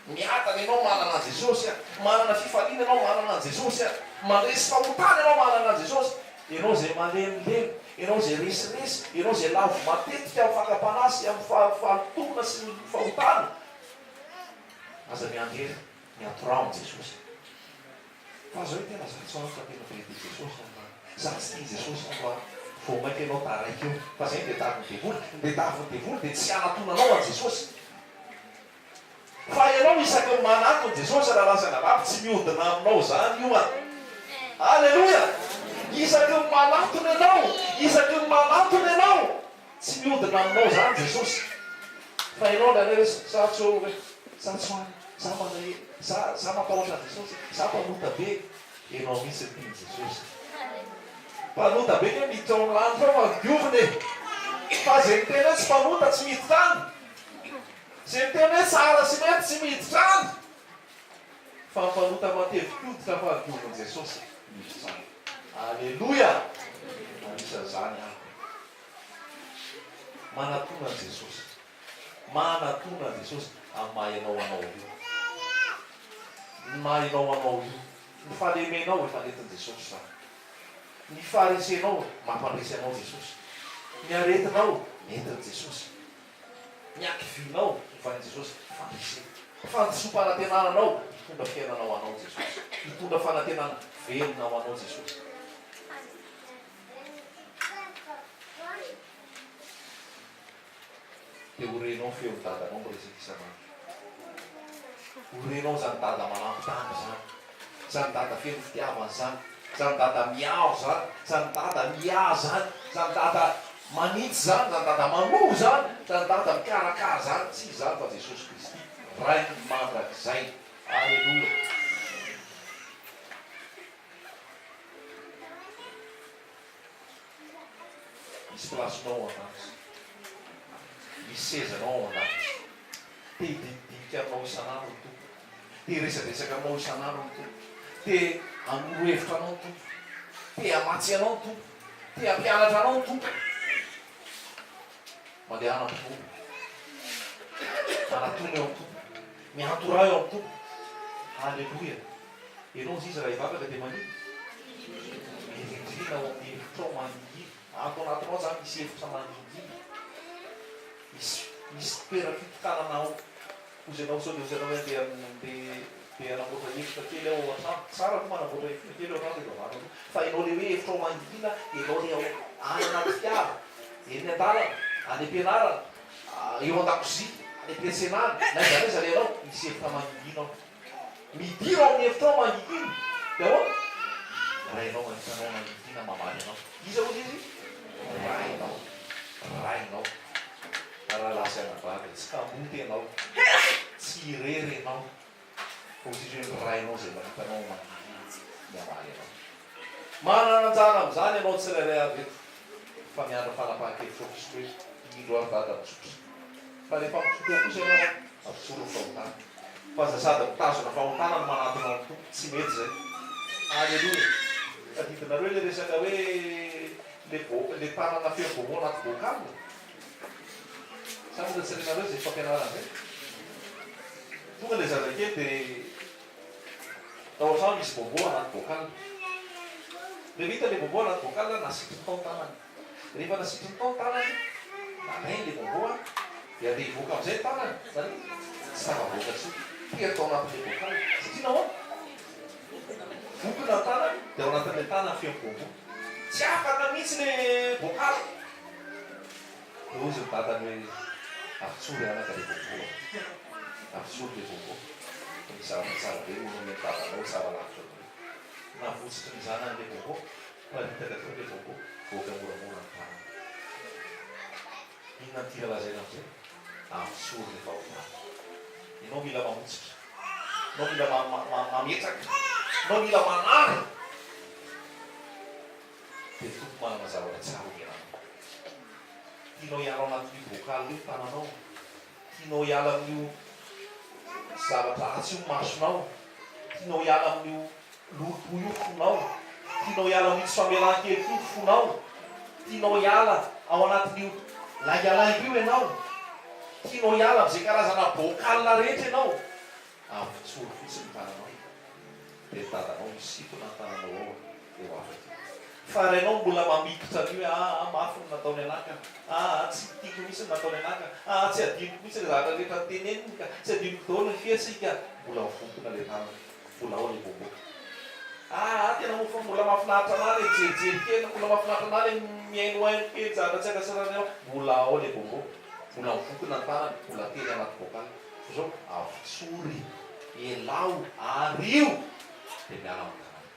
miatana ianao manana an' jesosy manana fifaliana ianao manana an' jesosy mandresy fahotana ianao manana an' jesosy ianao zay malemilemy ianao zay resiresy ianao zay lavo matetika amin'ny fakapanasy amin'ny fahatokona sy ny fahotana aza miangery miatorao an' jesosy fa zao hoe tena zatsoaka tena bedy jesosy zany tsy tia jesosy fa vo mainky ianao taraiky eo fa zay de taviny devoly de taviny devoly de tsy anatonanao an' jesosy fa ianao isaky manatony jesosy raha lasanabavy tsy miodina aminao zany io a alleloia isaky manatony ianao isaky manatony ianao tsy miodina aminao zany jesosy fa ianao la re sa tso hoe sa tsoany za manahe za matahotra an' jesosy za mpanota be ianao misy tia jesosy mpanota be ke miditra ao am'lany fa mandioviny fa zay ny tena hoe tsy mpanota tsy miditra any zay ny tena hoe tsara sy mety tsy miditra any fa mpanota matevikotika fa diovin' jesosy miditra any alleloia anisany zany ako manatona an' jesosy manatona an' jesosy amin'ny maha ianao anao io ny maha ianao anao io ny fahalemenao efa netin' jesosy zany ny faharesenao mampandresy anao jesosy ny aretinao entin' jesosy ny akivinao ifan'ny jesosy fandresena fandisompanantenananao hitondra fiainanao anao jesosy hitondra fanantenana velonao anao jesosy de orenao feo ny dadanao miresaky isanandro orenao zany dada manampitany zany zany dada feno fitiavany zany zany dada miao zany zany dada mia zany zany dada manitsy zany zany dada manovo zany zany dada mikarakara zany tsy zany fa jesosy kristy ray mandrak'izay. Alleloia. Misy plasinao anazy, misy sezanao anazy, te hidinidinika aminao isan'andro ny tompo, te resadresaka aminao isan'andro ny tompo, te hanoro hevitra anao ny tompo, te hamatsy anao ny tompo, te hampianatra anao ny tompo. Mandeha ana amin'ny tompo, anatony eo amin'ny tompo, miantora eo amin'ny tompo. Alleloia. Ianao izy raha hivavaka dia manino mirindrina ao amin'ny hevitrao maningina. Ato anatinao zany misy hevitra maningina, misy toeram-pitokananao. Ozy anao sao dia ozy anao hoe dia hanamboatra hevitra kely ao an-trano. Tsara no manamboatra hevitra kely ao an-trano dia vavana. Fa ianao le hoe hevitra ao maningina, ianao le ao any anaty fiara, eny an-dalana, any am-pianarana, eo an-dakozia, any am-piantsenany, na izany le ianao misy hevitra maningina ao. Midira amin'ny hevitra ao maningina dia ahoana? Rainao manitanao maningina mamaly anao. Iza ozy izy? Rainao. Raha lasa anavavy, tsy kamoty ianao, tsy irery ianao. Ozy izy hoe rainao izay manitanao maningina mamaly anao. Manana anjara amin'izany ianao tsirairay avy eto. Fa miandra fanapahan-kevitra ao Kristy hoe indro ary vady mitsotra. Fa rehefa mitsotra ao kosa ianao ampitsoro ny fahotana. Fa zazady mitazona fahotana no manatona ny tompo, tsy mety zay. Alleloia. Tadidinareo le resaka hoe le tanana feo bobo anaty bokalo. Samy retserenareo zay fampianarana zay. Tonga le zazakely dia tao an-trano misy bobo anaty bokalo. Le vita le bobo anaty bokalo nasitry tao tanany. Rehefa nasitry ny tao tanany, nalainy le bobo dia andeha hivoaka amin'izay tanany. Zany tsy tafavoaka tsy tery tao anatin'le bokalo. Satria nahoana? Vokona ny tanany dia ao anatin'le tanany feo bobo. Tsy afaka mihitsy le bokalo. Dia ozy ny dadany hoe avitsory anaka le bobo. Avitsory le bobo. Misy zavatra be olo ny dadanao tsara lavitra toy. Navotsitry ny zanany le bobo, naritaka teo le bobo, voaka moramora ny tanany. Inona ny tira lazaina amin'izay? Avitsory le fahotana. Ianao mila mamotsitra, ianao mila mametraka, ianao mila manary. Dia tompo manana zavatra tsara omenanao. Tianao hiala anatin'io bokalo io tananao, tianao hiala amin'io zavatra ratsy io masonao, tianao hiala amin'io loto io fonao, tianao hiala amin'io tsy famelan-kely io fonao, tianao hiala ao anatin'io laingalaingo io ianao, tianao hiala amin'izay karazana bokalina rehetra ianao. Avitsory fotsiny ny tananao. Dia dadanao misitona ny tananao ao dia ho afaka. Fa rainao mbola mamikitra an'io mafy ny nataony anaka, tsy tiako mihitsy ny nataony anaka, tsy adiniko mihitsy le zavatra rehetra nyteneniny ka tsy adiniko daholo ny fiatsika. Mbola mivokona le tanana, mbola ao le bobo. Tena moa fa mbola mahafinaritra anah le jerijery kely, mbola mahafinaritra anah le miainoaino kely zavatra tsy akasarany ao. Mbola ao le bobo, mbola mivokona ny tanany, mbola teny anaty bokalo. Fa zao avitsory, elao, ario dia miala amin'ny tanana.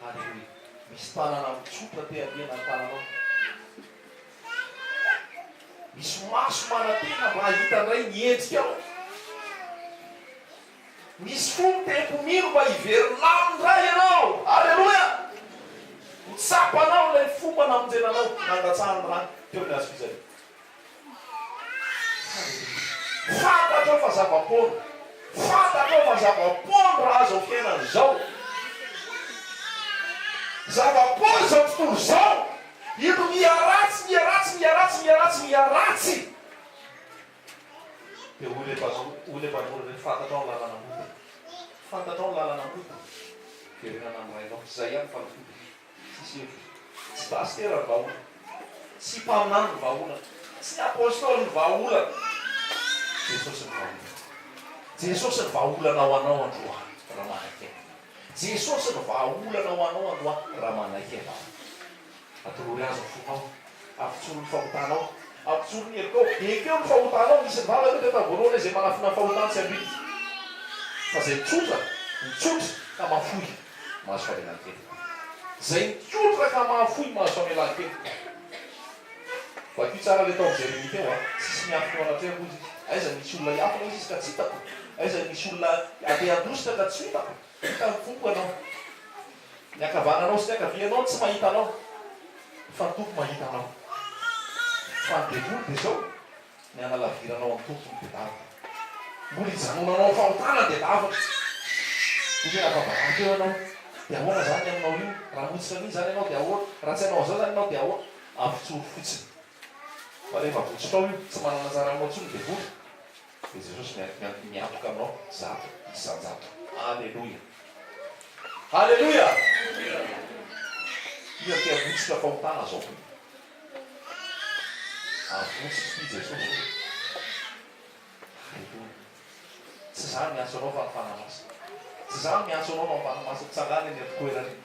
Alleloia. Misy tanana mitsotra te aviana ny tananao. Misy maso manantena mba hitan'ray ny endrika ao. Misy fo tempomiro mba hiverinaminy ray ianao. Alleloia. Mitsapanao ilay fomba namonjenanao nandatsahany rano teo ny azo fizary. Fantatrao fa zava-poana, fantatrao fa zava-poana raha azo fiainana izao. Zava-poana izao tontolo izao. Ito miaratsy. Dia hoy le mpanorona hoe fantatrao ny lalana mody. Fantatrao ny lalana mody. Verenana amin'ny rainao. Izay ihany fanafody. Tsy pastera ny vahoana, tsy mpaminany ny vahoana, tsy apôstôly ny vahoolana. Jesosy ny vahoolana. Jesosy ny vahoolana ho anao androany raha manakena. Jesosy ny vahoolana ho anao androany raha manakena. Atolory azo ny fonao, avitsoro ny fahotanao, avitsoro ny helikao. Ekeo ny fahotanao, misy ny vala rehetra voalohany izay manafina fahotana tsy ambidy. Fa izay mitsotra ka mahafoy mahazo famelan-kely. Izay mitsotra ka mahafoy mahazo famelan-kely. Vakio tsara le tao Jeremia teo, tsisy miafina ao anatrehako izy. Aiza misy olona hiafina izy ka tsy hitako. aiza misy olona andeha-andositra ka tsy hita fompo anao miakavananao sy miakavianao tsy mahita anao fa ny tompo mahita anao fa ny devoly dia zao ny analaviranao amin'ny tompony dia dava mbola hijanonanao fahotana dia davatra tena favarateo anao dia ahoana zany aminao io raha motsika mi zany ianao dia ahoana raha tsy anao zao zany ianao dia ahoana avitsoro fotsiny fa rehefa votsotao io tsy manana tsara aminao tsony devoly dia jesosy miatoka aminao zato isan-jato alleloia alleloia ia tia votsika fahotana zao avotsy i jesosy alleloia tsy zany miantso anao fa nyfanamasy tsy zany miantso anao fa nyfanamasy tsangany eny am-pitoerany eny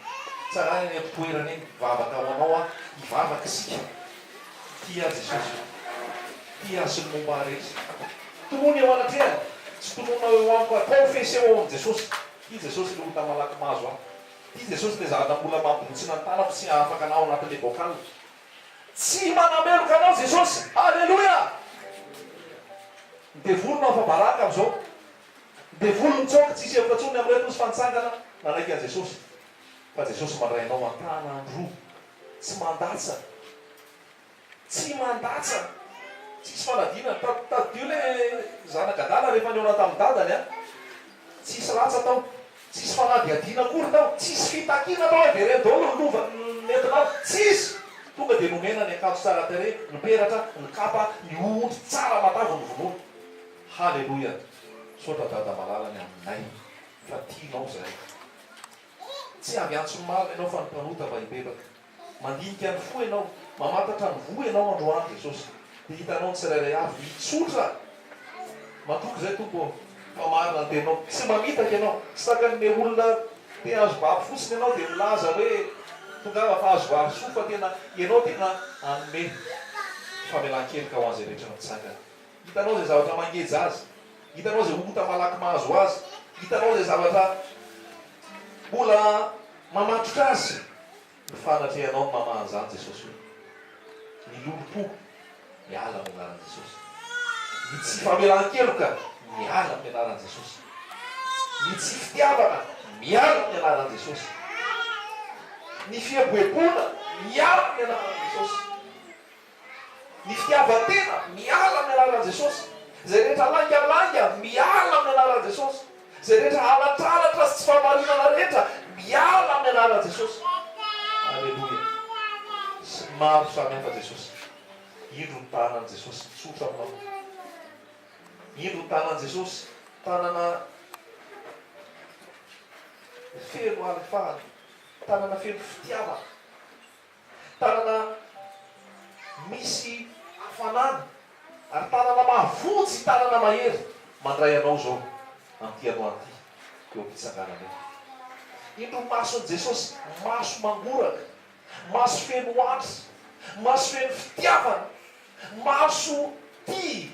tsangany eny am-pitoerany eny vavaka ao anao a hivavaka isika tia jesosy tia sy ny momba rehetra tomony eo anatrehany tsy tomonao eo amiko confesse eo amin'ny jesosy ty jesosy le ota malaky mazo aho ty jesosy le zadanambola mampibotsina ny tanako tsy afaka anao anatin'le bokal tsy manameloka anao jesosy alleloia devolonao fa baraka am'izao devoly mitsoka tsisy evoka tsony am'reto osy fantsangana nanaiky an jesosy fa jesosy mandrainao antana andro tsy mandatsa tsy mandatsa tsisy fanadina tadio le zanagadala rehefa niona tamin'ny dadany a tsisy ratsa tao tsisy fanadiadina akory tao tsisy fitakina tao de redolo lova netinao tsisy tonga de nomena ny akato tsara tere ny peratra ny kapa ny ondry tsara matavo ny vonono halleloia sotra dada malalany aminay fa tianao zay tsy avy antsony maro ianao fa nympanota mba hibebaka mandinika ny fo ianao mamantatra ny vo ianao androany jesosy de hitanao ny tsirairay avy mitsotra matoky zay tompo fa marina tenao sy mamitaka ianao tsy takanyle olona te azo vavy fotsiny ianao de milaza hoe tongava fa azo vavy so fa tena ianao tena anome famelan-kelika ho an'zay rehetra mitsangana hitanao zay zavatra mangeja azy hitanao zay ota malaky mahazo azy hitanao zay zavatra mbola mamatrotra azy mifanatrehanao ny mamahany zany jesosy hoe ny lolo-po miala amin'ny anaran' jesosy ny tsy famelan-keloka miala amin'ny anaran' jesosy ny tsy fitiavana miala amin'ny anaran' jesosy ny fiaboebona miala amin'ny anaran' jesosy ny fitiavan-tena miala amin'ny anaran' jesosy zay rehetra langalanga miala amin'ny anaran' jesosy zay rehetra alatralatra sy tsy famarinana rehetra miala amin'ny anaran' jesosy alleloia sy maro samihafa jesosy indro ny tanan' jesosy mitsotra aminao indro ny tanan' jesosy tanana feno alefahany tanana feno fitiavana tanana misy hafanana ary tanana mahavotsy tanana mahery mandray anao zao am'ty anoan'ty eo am-pitsanganana eo indro mason'i jesosy maso mangoraka maso feno andry maso feno fitiavana maso ty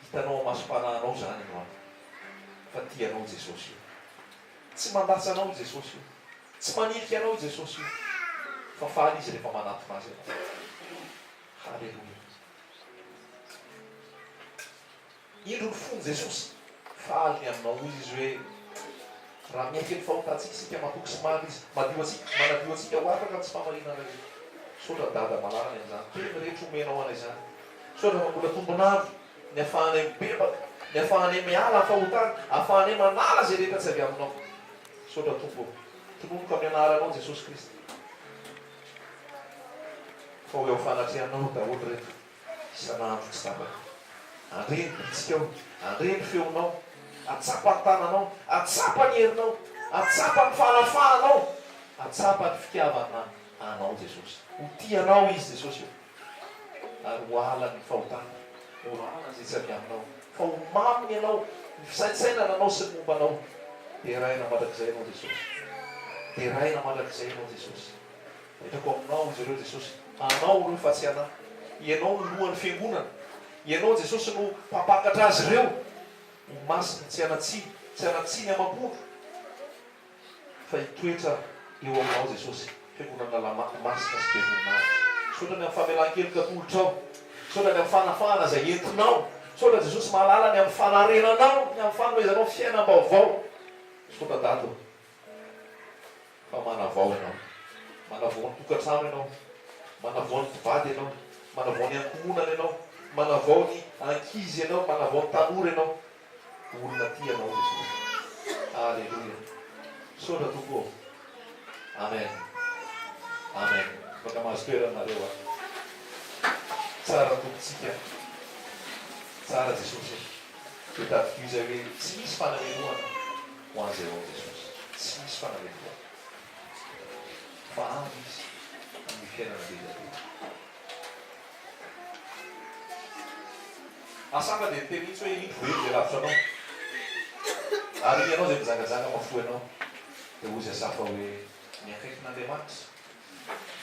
hitanao masom-panahnao zany anao fa ty anao jesosy io tsy mandatsa anao jesosy io tsy maniriky anao jesosy io fa faly izy rehefa manatona azy anao halleloia indro ny fony jesosy faly aminao izy hoe raha miaiky ny fahotantsika sika matoky sy maly izy madio atsika manadio atsika ho afaka ny tsy famarinana izy sotra dada malalany am'zany teny rehetra omenao anay zany sotra fa mbola tombonandro ny afahanay mibebaka ny afahanay miala fahotana afahanay manala zay rehetra tsy avy aminao sotra tompo tononoka amin'ny anaranao jesosy kristy fa ho eo fanatrehanao daholo rehetra isanandro tsy tapaka andreny bitsika ao andreny feonao atsapa ny tananao atsapa ny herinao atsapa ny fanafahanao atsapa ny fitiavana anao jesosy ho tianao izy jesosy io ary ho ala ny fahotana ho ala zay tsy avy aminao fa ho maminy anao ny fisaintsainana anao sy ny mombanao de raina mandrak'izay anao jesosy de raina mandrak'izay anao jesosy etrako aminao izy ireo jesosy anao reo fa tsy ana ianao no lohan'ny fiangonana ianao jesosy no mpampakatra azy ireo masina tsy anatsiny amam-poro fa hitoetra eo aminao jesosy fiangonana masina sy devoninahitra sotrany amin'ny famelan-keloka tolotrao sotrany amin'ny fanafahana zay entinao sotra jesosy mahalala ny amin'ny fanarenanao ny amin'ny fanomezanao fiainam-baovao sotadato fa manavao ianao manavao ny tokantrano ianao manavao ny mpivady ianao manavao ny ankomonana ianao manavao ny ankizy ianao manavao ny tanora ianao olona ty ianao jesosy alleloia sotra tompo amen amen baka mahazo toeranareo a tsara tompotsika tsara jesosy de tadiko izay hoe tsy misy fanamenoana ho an'zay ao jesosy tsy misy fanamenoana fa amy izy amin'ny fiainana lezabe asaka de tenitsy hoe indro velo zay lavitra anao ary ianao zay mizangazanga mafo ianao de ozy asafa hoe miakaikin'andriamanitra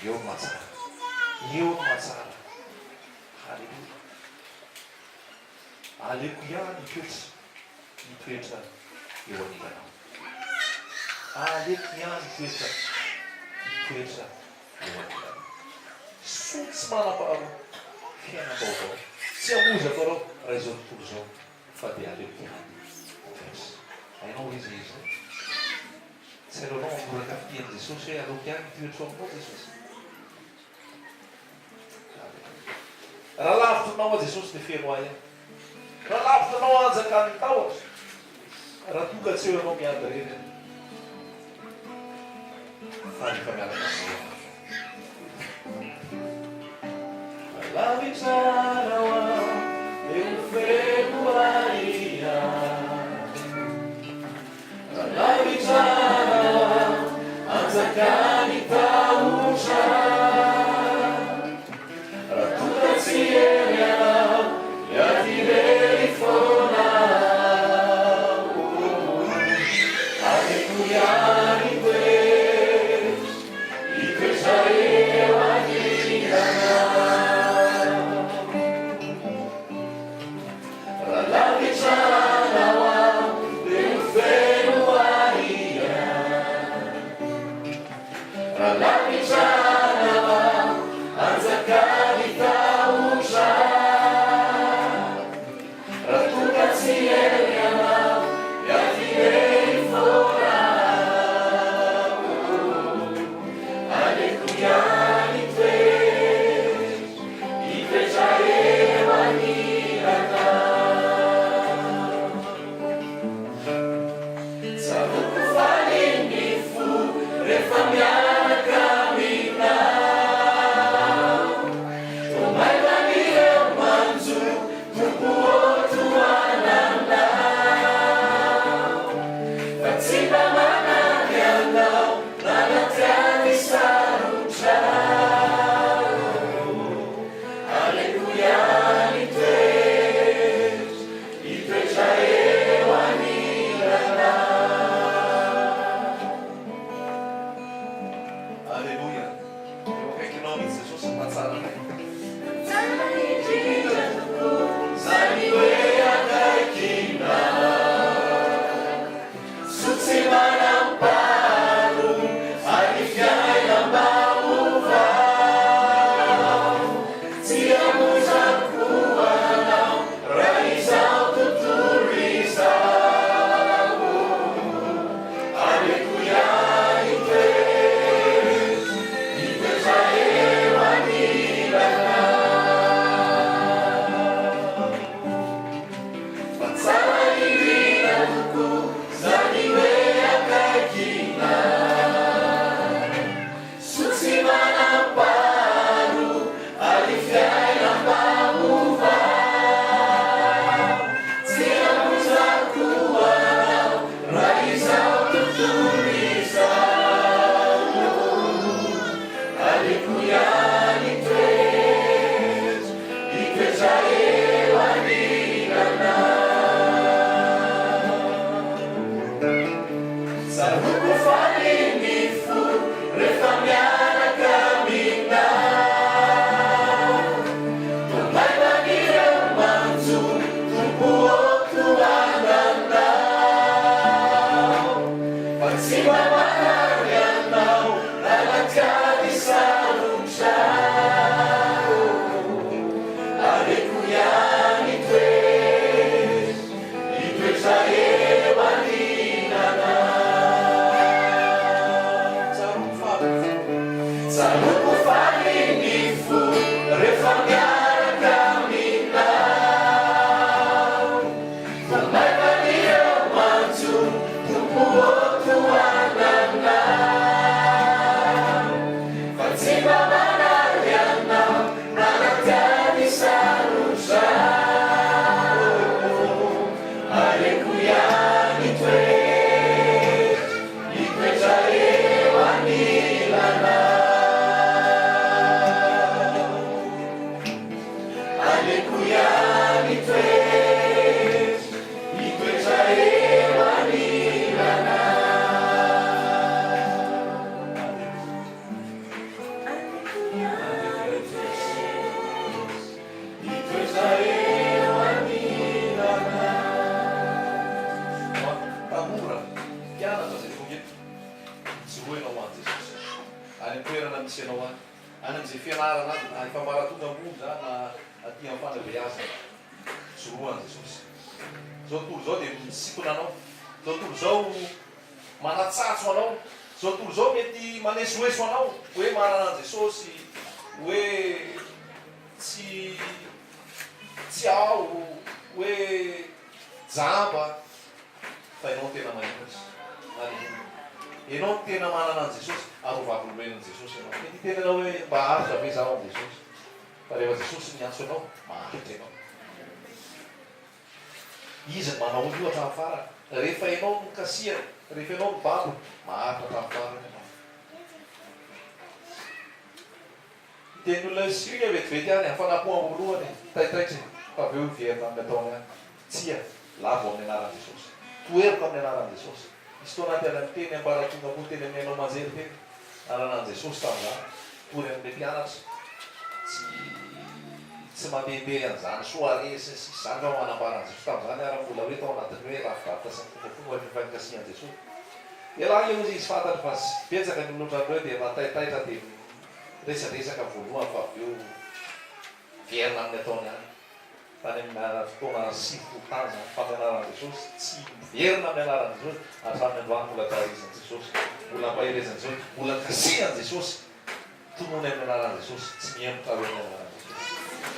eo ny mahatsara eo ny mahatsara halleloia alleluia nitoetra eo anilanao alleluia nitoetra eo anilanao sotsy manam-paharoa fiainam-baovao tsy amozako arao raha izao tontolo zao fa de alleluia nitoetra ainao izy izy tsy alohanao mamboraka fian'i jesosy hoe aloha iany nitoetra aminao jesosy raha lavitra anao a jesosy de feno ay raha lavitra anao anjakany tahotra raha toka tsy eo anao miady reny fa rehefa miaraka lavitsarao e feno aia lavitsarao anjakany tahotra Alleluia, any amin'izay fianarana any efa maratonga ambony zany na aty amin'ny fanabeazana soroan'i Jesosy. Zao tontolo zao dia misitona anao, zao tontolo zao manatsatso anao, zao tontolo zao mety manesoeso anao hoe manana an'i Jesosy, hoe tsy ao, hoe jamba, fa ianao tena mahitsy. Ianao tena manana an'i Jesosy, arovavolomenan'i Jesosy ianao. Mety tena anao hoe mba haritra ve zaho amin'i Jesosy? Fa rehefa Jesosy miantso anao, maharitra ianao. Izy ny manao io hatramin'ny farany. Rehefa ianao no kasihana, rehefa ianao no babo, maharitra hatramin'ny farany ianao. Teny olona sirika vetivety any, fanapoam-boalohany, taitaitra, fa avy eo verina amin'ny ataony any. Tsia, lavo amin'ny anaran'i Jesosy. Toeriko amin'ny anaran'i Jesosy. Misy toa anaty any amin'ny teny ambaratonga koa teny amin'ny hainao manjery teny. Anaran'i Jesosy tamin'izany. Tory amin'ny mpianatra. Tsy mandehandeha an'izany soare sy zany fa manambaran'i Jesosy tamin'izany ara-mbola hoe tao anatiny hoe rafidrafitra sy ny fomba mifankasian'i Jesosy. Ialahy io izy fantatra fa betsaka ny olona ohatrany hoe dia mataitaitra dia resaresaka voalohany fa avy eo verina amin'ny ataony any. Tany amin'ny fotoana 5 tany zany faminaran'i Jesosy, tsy verina amin'ny anaran'i Jesosy, hatramin'ny androany mbola tahirizan'i Jesosy, mbola mpaherezan'i Jesosy, mbola kasihan'i Jesosy, tonony amin'ny anaran'i Jesosy, tsy mihemotra hoe amin'ny anaran'i Jesosy.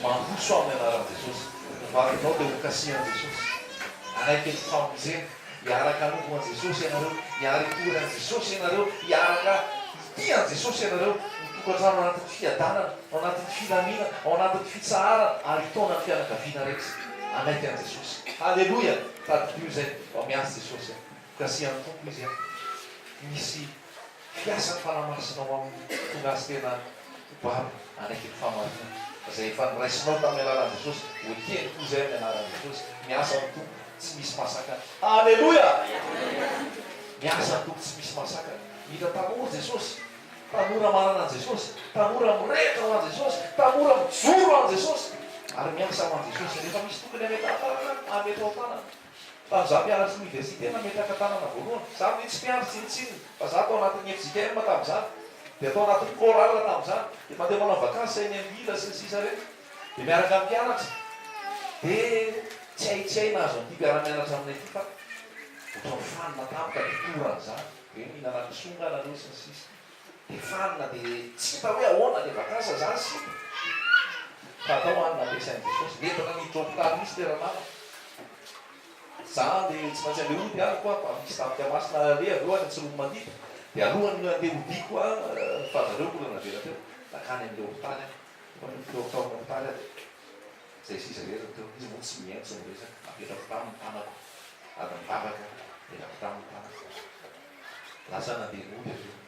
Mamposo amin'ny anaran'i Jesosy, vakinao dia ho kasihan'i Jesosy. Anaiky ny famonjena, hiaraka anovoan'i Jesosy ianareo, hiaritoran'i Jesosy ianareo, hiaraka itian'i Jesosy ianareo, tokantrano ao anatin'ny fiadanana, ao anatin'ny filaminana, ao anatin'ny fitsaharana, ary taona ny fianakaviana rehetra. Anaiky an'i Jesosy. Halleloia! Tadidrio izay, ao miasa Jesosy. Kasihan'ny tompo izy any. Misy fiasany fanamasinao amin'ny tonga azy tena babo, anaiky ny famarinana. Izay efa niraisinao tamin'ny anaran'i Jesosy, ho tiany koa izay amin'ny anaran'i Jesosy. Miasa ny tompo, tsy misy masakana. Halleloia! Miasa ny tompo, tsy misy masakana. Hita tanora Jesosy. Tanora manana an'i Jesosy, tanora mirehitra ho an'i Jesosy, tanora mijoro an'i Jesosy, ary miasa ho an'i Jesosy. Rehefa misy tokony ametao tanana. Tamin'izaho mpianatra université nametraka tanana voalohany. Zaho mihitsy mpianatra tsinitsiny, fa zaho tao anatin'ny FJKM tamin'izany, dia tao anatin'ny chorale tamin'izany, dia mandeha manao vakansy eny amin'ny ila sy ny sisa ireny. Dia miaraka amin'ny mpianatra. Dia tsy hay nahazo an'ity mpiara-mianatra aminay ity fa ohatran'ny fanina tampoka dia toran'izany. Dia mihinana kisonga nareo sy ny sisa. Dia fanina dia tsy hita hoe ahoana dia vakansa zany sy fa atao hanina ampiasain'i Jesosy. Netana ny hidropitany misy teranana. Zany dia tsy maintsy andeha ody any koa fa misy tapika masina le avy eo any Atsiromo Mandita. Dia alohany andeha ody koa fa zareo mbola navela teo nakany amin'ilay hopitaly any. Fa nileo tao amin'ny hopitaly any. Zay sisa rehetra teo. Izy moa tsy mientso ny resaka. Apetrako tamin'ny tanako. Ary mivavaka apetrako tamin'ny tanako. Lasa nandeha ody avy eo.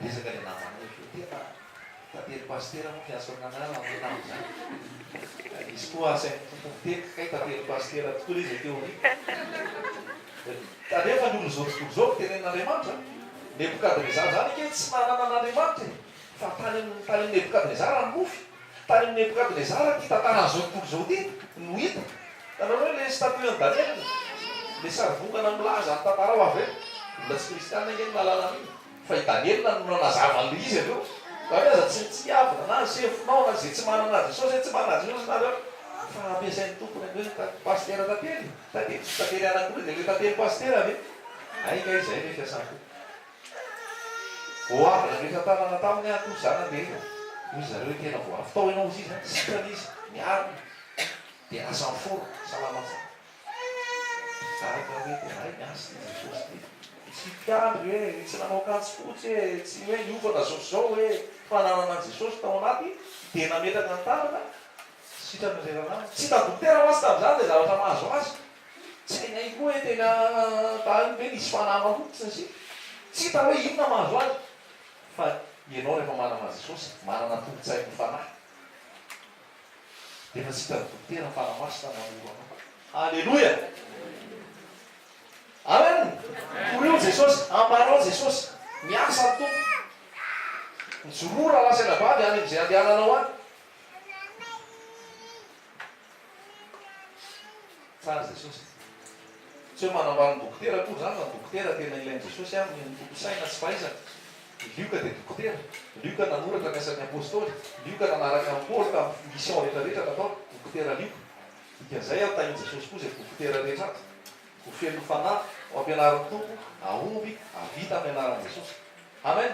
Resaka ny namana io tena tatery pastera moa fiasa amin'anala amin'ny tamin'izany. Izy koa asain'ny tompony teny kay tatery pastera tokoa izy teo ry. Kanefa ny olo zao tontolo zao tenen'Andriamanitra. Nebukadnezara zany ike tsy manana an'Andriamanitra fa tany amin'ny Nebukadnezara ny mofy. Tany amin'ny Nebukadnezara ty tantaran'izao tontolo zao ty no hita. Tanao hoe le statuen'i Daniel, le sarivongana milaza ny tantara ho avy. Mbola tsy kristianina iny lalàna iny. Fa i Daniel no nanazava an'le izy avy eo. Fa aza tsy avina na sefinao na zay tsy manana Jesosy, tsy manana Jesosy nareo. Fa ampiasain'ny tompony hoe pastera tantely. Tantely anankiroa dia le tantely pastera ve? Aika izay le fiasany tompo. Vao avy rehefa tanana taminy ato zany andeha. Izy zareo tena vao avy tao ianao izy izany, sitrana izy, miarina. Dia asa miforo, salamatsa. Zaraka hoe tena hay miasa ny Jesosy ty. Tsy mpiandry hoe tsy nanao akanjo fotsy hoe tsy hoe niovana zao hoe fananana an'i Jesosy tao anaty dia nametraka ny tanana sitrana rerana tsy tadokotera ho azy tamin'izany dia zavatra mahazo azy tsy hainay koa hoe tena tahany hoe nisy fanama fotsiny sy tsy hita hoe inona mahazo azy fa ianao rehefa manana Jesosy manana tombontsainy fanahy dia efa tsy tadokotera ny fanamasina namoro anao. Alleloia! Amen! Korio Jesosy, ambarao Jesosy, miasa ny tompo. Mijorora lasaina vavy any amin'izay andehananao any. Tsara Jesosy. Tsy hoe manambara ny dokotera koa zany, ny dokotera tena ilain'i Jesosy amin'ny tompo saina tsy fahaizana. lioka dia dokotera, lioka nanoratra ny asan'ny apôstôly, lioka nanaraka ny Paoly tamin'ny mission rehetrarehetra natao dokotera lioka. Dikan'izay aho tahin'i Jesosy koa izay dokotera rehetra ato. Ho feno fanahy, ho ampianarin'ny tompo, ahomby, avita amin'ny anaran'i Jesosy. Amen.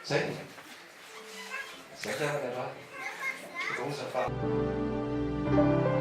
Zay. Zay fiarana ny androany. Rosa fa.